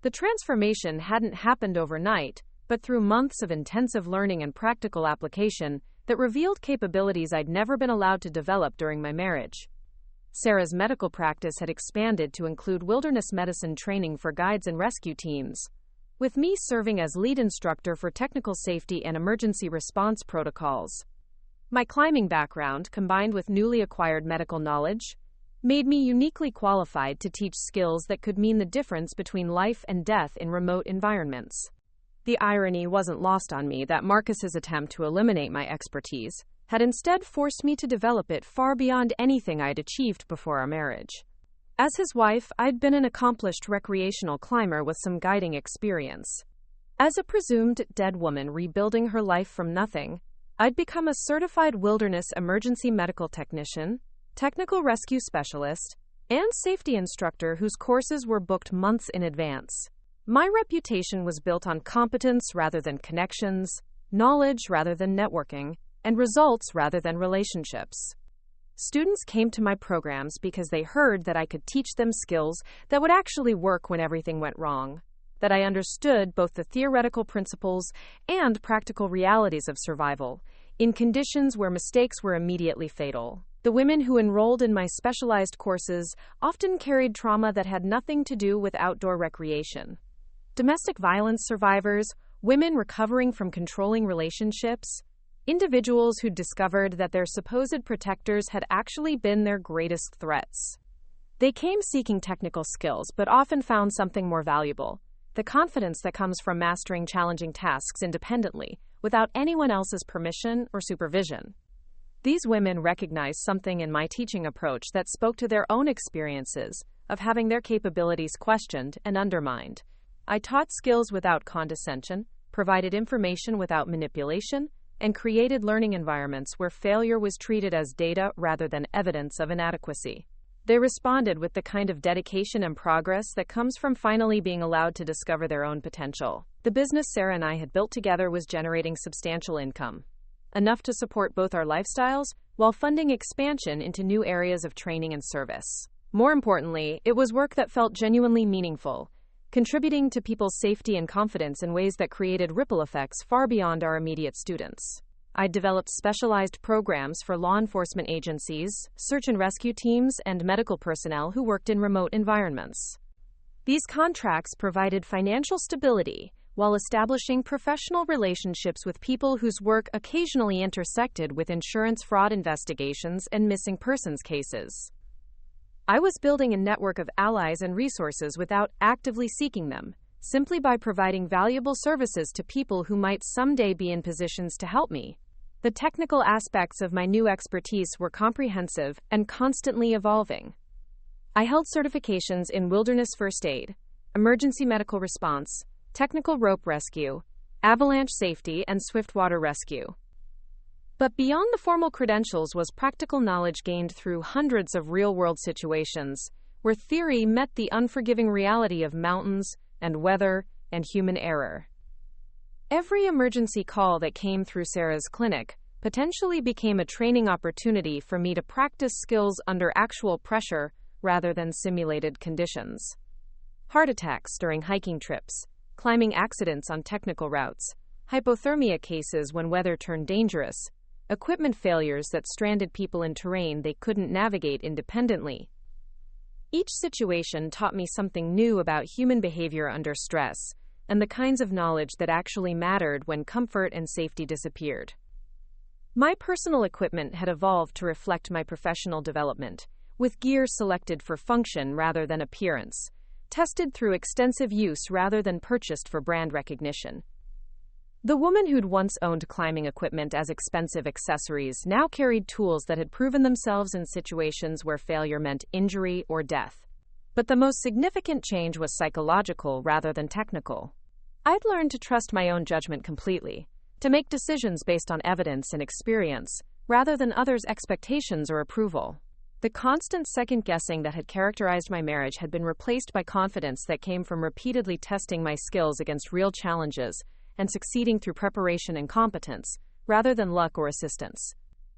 The transformation hadn't happened overnight, but through months of intensive learning and practical application that revealed capabilities I'd never been allowed to develop during my marriage. Sarah's medical practice had expanded to include wilderness medicine training for guides and rescue teams, with me serving as lead instructor for technical safety and emergency response protocols. My climbing background, combined with newly acquired medical knowledge, made me uniquely qualified to teach skills that could mean the difference between life and death in remote environments. The irony wasn't lost on me that Marcus's attempt to eliminate my expertise had instead forced me to develop it far beyond anything I'd achieved before our marriage. As his wife, I'd been an accomplished recreational climber with some guiding experience. As a presumed dead woman rebuilding her life from nothing, I'd become a certified wilderness emergency medical technician, technical rescue specialist, and safety instructor whose courses were booked months in advance. My reputation was built on competence rather than connections, knowledge rather than networking, and results rather than relationships. Students came to my programs because they heard that I could teach them skills that would actually work when everything went wrong, that I understood both the theoretical principles and practical realities of survival, in conditions where mistakes were immediately fatal. The women who enrolled in my specialized courses often carried trauma that had nothing to do with outdoor recreation. Domestic violence survivors, women recovering from controlling relationships, individuals who discovered that their supposed protectors had actually been their greatest threats. They came seeking technical skills, but often found something more valuable: the confidence that comes from mastering challenging tasks independently, without anyone else's permission or supervision. These women recognized something in my teaching approach that spoke to their own experiences of having their capabilities questioned and undermined. I taught skills without condescension, provided information without manipulation, and created learning environments where failure was treated as data rather than evidence of inadequacy. They responded with the kind of dedication and progress that comes from finally being allowed to discover their own potential. The business Sarah and I had built together was generating substantial income, enough to support both our lifestyles while funding expansion into new areas of training and service. More importantly, it was work that felt genuinely meaningful, contributing to people's safety and confidence in ways that created ripple effects far beyond our immediate students. I developed specialized programs for law enforcement agencies, search and rescue teams, and medical personnel who worked in remote environments. These contracts provided financial stability while establishing professional relationships with people whose work occasionally intersected with insurance fraud investigations and missing persons cases. I was building a network of allies and resources without actively seeking them, simply by providing valuable services to people who might someday be in positions to help me. The technical aspects of my new expertise were comprehensive and constantly evolving. I held certifications in wilderness first aid, emergency medical response, technical rope rescue, avalanche safety, and swift water rescue. But beyond the formal credentials was practical knowledge gained through hundreds of real-world situations, where theory met the unforgiving reality of mountains and weather and human error. Every emergency call that came through Sarah's clinic potentially became a training opportunity for me to practice skills under actual pressure rather than simulated conditions. Heart attacks during hiking trips, climbing accidents on technical routes, hypothermia cases when weather turned dangerous, equipment failures that stranded people in terrain they couldn't navigate independently. Each situation taught me something new about human behavior under stress, and the kinds of knowledge that actually mattered when comfort and safety disappeared. My personal equipment had evolved to reflect my professional development, with gear selected for function rather than appearance, tested through extensive use rather than purchased for brand recognition. The woman who'd once owned climbing equipment as expensive accessories now carried tools that had proven themselves in situations where failure meant injury or death. But the most significant change was psychological rather than technical. I'd learned to trust my own judgment completely, to make decisions based on evidence and experience, rather than others' expectations or approval. The constant second-guessing that had characterized my marriage had been replaced by confidence that came from repeatedly testing my skills against real challenges and succeeding through preparation and competence, rather than luck or assistance.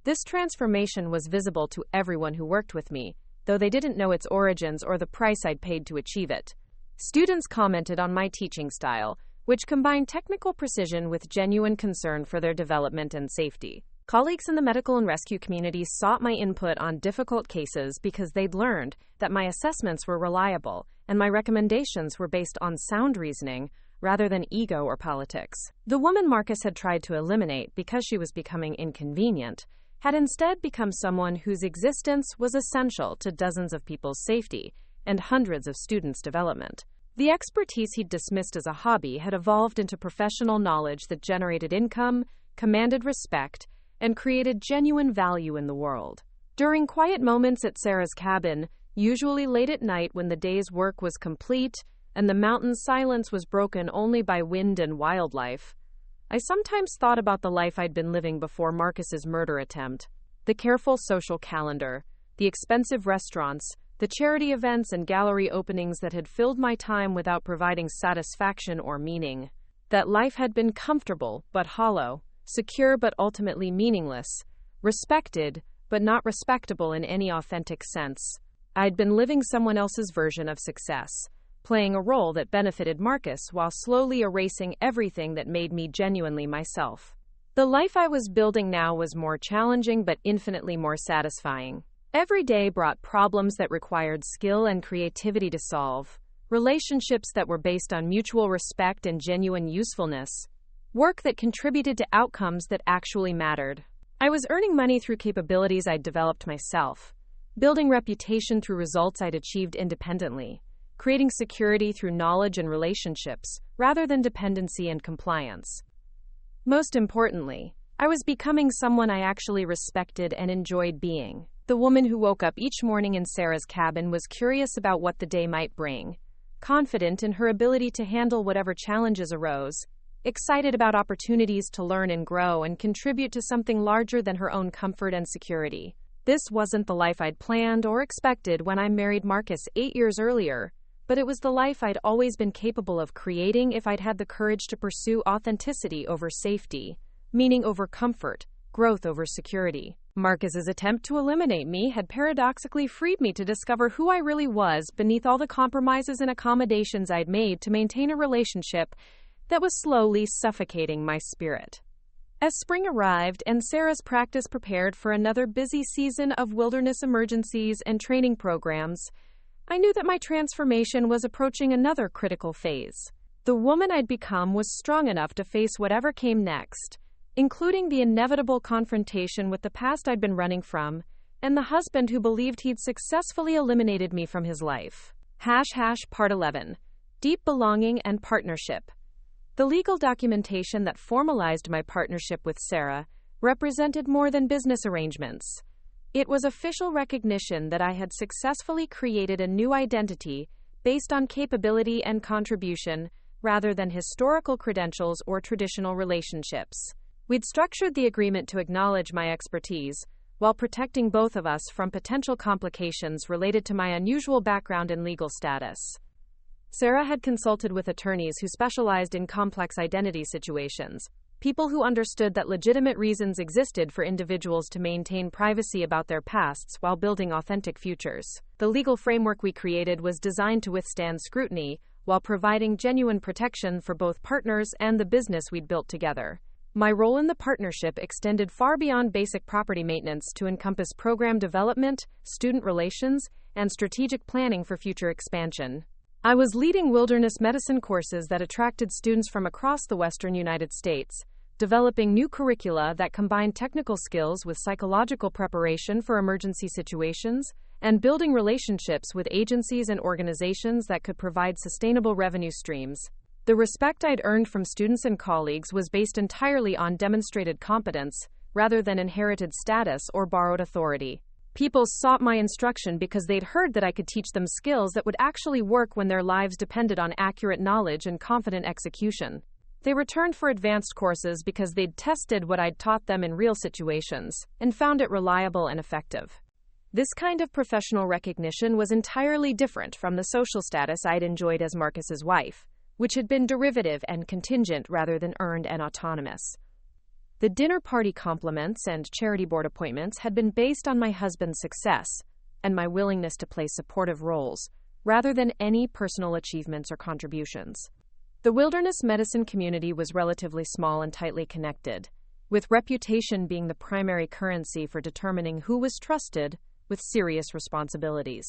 This transformation was visible to everyone who worked with me, though they didn't know its origins or the price I'd paid to achieve it. Students commented on my teaching style, which combined technical precision with genuine concern for their development and safety. Colleagues in the medical and rescue communities sought my input on difficult cases because they'd learned that my assessments were reliable and my recommendations were based on sound reasoning rather than ego or politics. The woman Marcus had tried to eliminate because she was becoming inconvenient had instead become someone whose existence was essential to dozens of people's safety and hundreds of students' development. The expertise he'd dismissed as a hobby had evolved into professional knowledge that generated income, commanded respect, and created genuine value in the world. During quiet moments at Sarah's cabin, usually late at night when the day's work was complete and the mountain's silence was broken only by wind and wildlife, I sometimes thought about the life I'd been living before Marcus's murder attempt. The careful social calendar, the expensive restaurants, the charity events and gallery openings that had filled my time without providing satisfaction or meaning. That life had been comfortable but hollow, secure but ultimately meaningless, respected but not respectable in any authentic sense. I'd been living someone else's version of success, playing a role that benefited Marcus while slowly erasing everything that made me genuinely myself. The life I was building now was more challenging but infinitely more satisfying. Every day brought problems that required skill and creativity to solve, relationships that were based on mutual respect and genuine usefulness, work that contributed to outcomes that actually mattered. I was earning money through capabilities I'd developed myself, building reputation through results I'd achieved independently, creating security through knowledge and relationships, rather than dependency and compliance. Most importantly, I was becoming someone I actually respected and enjoyed being. The woman who woke up each morning in Sarah's cabin was curious about what the day might bring, confident in her ability to handle whatever challenges arose, excited about opportunities to learn and grow and contribute to something larger than her own comfort and security. This wasn't the life I'd planned or expected when I married Marcus 8 years earlier, but it was the life I'd always been capable of creating if I'd had the courage to pursue authenticity over safety, meaning over comfort, growth over security. Marcus's attempt to eliminate me had paradoxically freed me to discover who I really was beneath all the compromises and accommodations I'd made to maintain a relationship that was slowly suffocating my spirit. As spring arrived and Sarah's practice prepared for another busy season of wilderness emergencies and training programs, I knew that my transformation was approaching another critical phase. The woman I'd become was strong enough to face whatever came next, including the inevitable confrontation with the past I'd been running from, and the husband who believed he'd successfully eliminated me from his life. Part 11. Deep Belonging and Partnership. The legal documentation that formalized my partnership with Sarah represented more than business arrangements. It was official recognition that I had successfully created a new identity based on capability and contribution rather than historical credentials or traditional relationships. We'd structured the agreement to acknowledge my expertise while protecting both of us from potential complications related to my unusual background and legal status. Sarah had consulted with attorneys who specialized in complex identity situations, people who understood that legitimate reasons existed for individuals to maintain privacy about their pasts while building authentic futures. The legal framework we created was designed to withstand scrutiny while providing genuine protection for both partners and the business we'd built together. My role in the partnership extended far beyond basic property maintenance to encompass program development, student relations, and strategic planning for future expansion. I was leading wilderness medicine courses that attracted students from across the western United States, developing new curricula that combined technical skills with psychological preparation for emergency situations, and building relationships with agencies and organizations that could provide sustainable revenue streams. The respect I'd earned from students and colleagues was based entirely on demonstrated competence, rather than inherited status or borrowed authority. People sought my instruction because they'd heard that I could teach them skills that would actually work when their lives depended on accurate knowledge and confident execution. They returned for advanced courses because they'd tested what I'd taught them in real situations and found it reliable and effective. This kind of professional recognition was entirely different from the social status I'd enjoyed as Marcus's wife, which had been derivative and contingent rather than earned and autonomous. The dinner party compliments and charity board appointments had been based on my husband's success and my willingness to play supportive roles, rather than any personal achievements or contributions. The wilderness medicine community was relatively small and tightly connected, with reputation being the primary currency for determining who was trusted with serious responsibilities.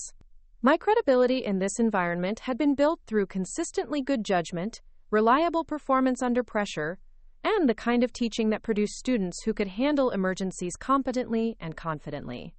My credibility in this environment had been built through consistently good judgment, reliable performance under pressure, and the kind of teaching that produced students who could handle emergencies competently and confidently.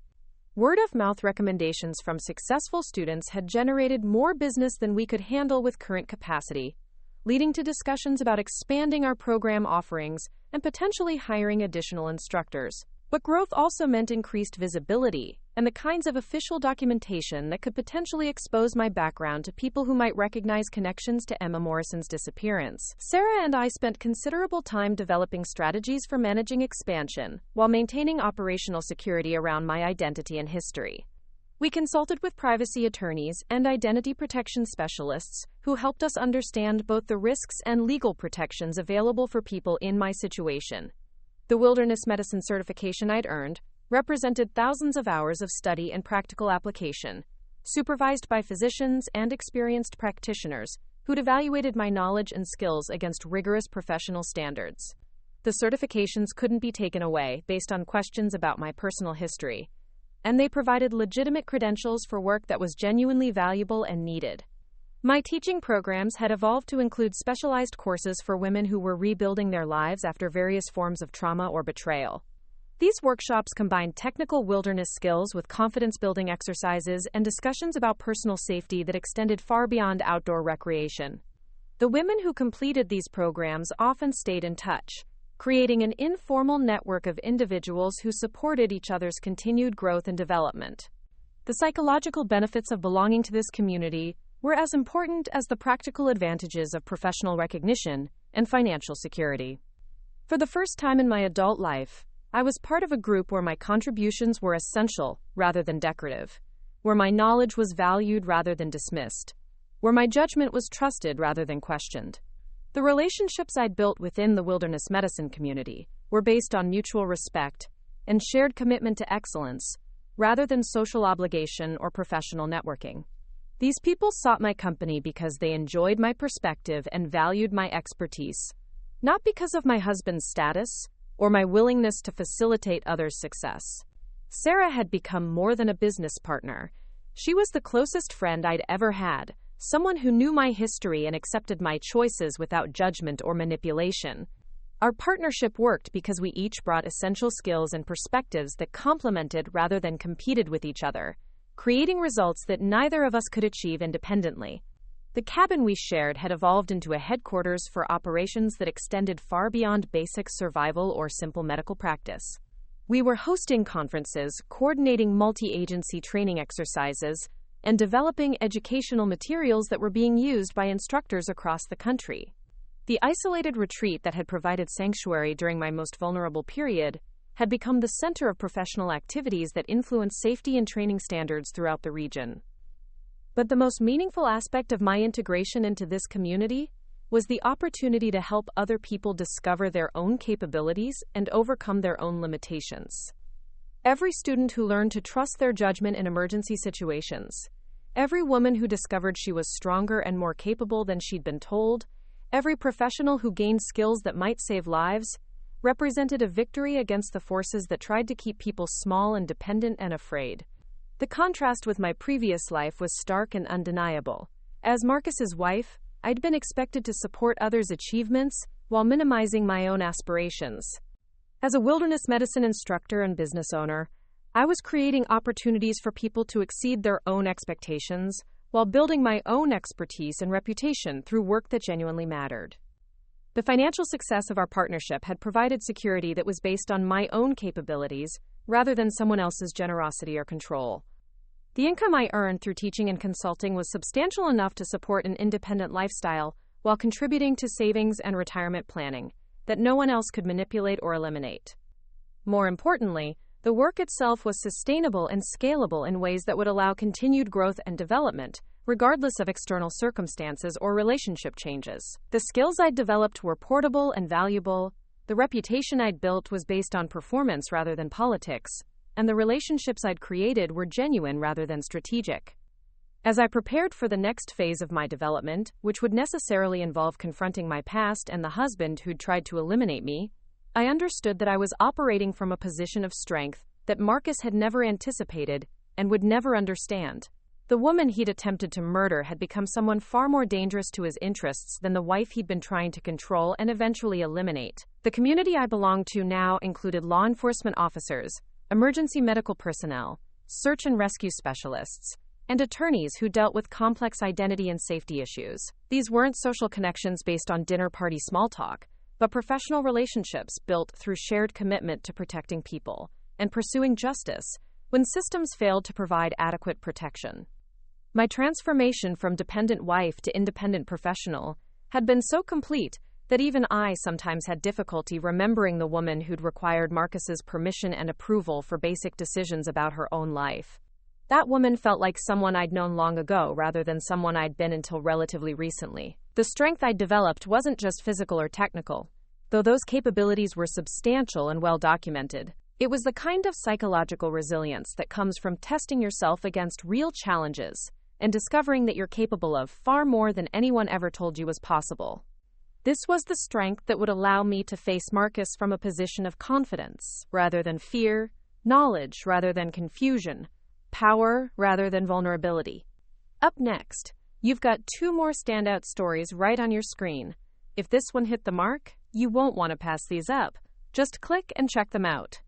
Word-of-mouth recommendations from successful students had generated more business than we could handle with current capacity, leading to discussions about expanding our program offerings and potentially hiring additional instructors. But growth also meant increased visibility, and the kinds of official documentation that could potentially expose my background to people who might recognize connections to Emma Morrison's disappearance. Sarah and I spent considerable time developing strategies for managing expansion while maintaining operational security around my identity and history. We consulted with privacy attorneys and identity protection specialists who helped us understand both the risks and legal protections available for people in my situation. The wilderness medicine certification I'd earned represented thousands of hours of study and practical application, supervised by physicians and experienced practitioners who'd evaluated my knowledge and skills against rigorous professional standards. The certifications couldn't be taken away based on questions about my personal history, and they provided legitimate credentials for work that was genuinely valuable and needed. My teaching programs had evolved to include specialized courses for women who were rebuilding their lives after various forms of trauma or betrayal. These workshops combined technical wilderness skills with confidence-building exercises and discussions about personal safety that extended far beyond outdoor recreation. The women who completed these programs often stayed in touch, creating an informal network of individuals who supported each other's continued growth and development. The psychological benefits of belonging to this community were as important as the practical advantages of professional recognition and financial security. For the first time in my adult life, I was part of a group where my contributions were essential rather than decorative, where my knowledge was valued rather than dismissed, where my judgment was trusted rather than questioned. The relationships I'd built within the wilderness medicine community were based on mutual respect and shared commitment to excellence, rather than social obligation or professional networking. These people sought my company because they enjoyed my perspective and valued my expertise, not because of my husband's status or my willingness to facilitate others' success. Sarah had become more than a business partner. She was the closest friend I'd ever had, someone who knew my history and accepted my choices without judgment or manipulation. Our partnership worked because we each brought essential skills and perspectives that complemented rather than competed with each other, creating results that neither of us could achieve independently. The cabin we shared had evolved into a headquarters for operations that extended far beyond basic survival or simple medical practice. We were hosting conferences, coordinating multi-agency training exercises, and developing educational materials that were being used by instructors across the country. The isolated retreat that had provided sanctuary during my most vulnerable period had become the center of professional activities that influenced safety and training standards throughout the region. But the most meaningful aspect of my integration into this community was the opportunity to help other people discover their own capabilities and overcome their own limitations. Every student who learned to trust their judgment in emergency situations, every woman who discovered she was stronger and more capable than she'd been told, every professional who gained skills that might save lives, represented a victory against the forces that tried to keep people small and dependent and afraid. The contrast with my previous life was stark and undeniable. As Marcus's wife, I'd been expected to support others' achievements while minimizing my own aspirations. As a wilderness medicine instructor and business owner, I was creating opportunities for people to exceed their own expectations while building my own expertise and reputation through work that genuinely mattered. The financial success of our partnership had provided security that was based on my own capabilities rather than someone else's generosity or control. The income I earned through teaching and consulting was substantial enough to support an independent lifestyle while contributing to savings and retirement planning that no one else could manipulate or eliminate. More importantly, the work itself was sustainable and scalable in ways that would allow continued growth and development, regardless of external circumstances or relationship changes. The skills I'd developed were portable and valuable, the reputation I'd built was based on performance rather than politics, and the relationships I'd created were genuine rather than strategic. As I prepared for the next phase of my development, which would necessarily involve confronting my past and the husband who'd tried to eliminate me, I understood that I was operating from a position of strength that Marcus had never anticipated and would never understand. The woman he'd attempted to murder had become someone far more dangerous to his interests than the wife he'd been trying to control and eventually eliminate. The community I belonged to now included law enforcement officers, emergency medical personnel, search and rescue specialists, and attorneys who dealt with complex identity and safety issues. These weren't social connections based on dinner party small talk, but professional relationships built through shared commitment to protecting people and pursuing justice, when systems failed to provide adequate protection. My transformation from dependent wife to independent professional had been so complete that even I sometimes had difficulty remembering the woman who'd required Marcus's permission and approval for basic decisions about her own life. That woman felt like someone I'd known long ago rather than someone I'd been until relatively recently. The strength I'd developed wasn't just physical or technical, though those capabilities were substantial and well documented. It was the kind of psychological resilience that comes from testing yourself against real challenges and discovering that you're capable of far more than anyone ever told you was possible. This was the strength that would allow me to face Marcus from a position of confidence rather than fear, knowledge rather than confusion, power rather than vulnerability. Up next, you've got 2 more standout stories right on your screen. If this one hit the mark, you won't want to pass these up. Just click and check them out.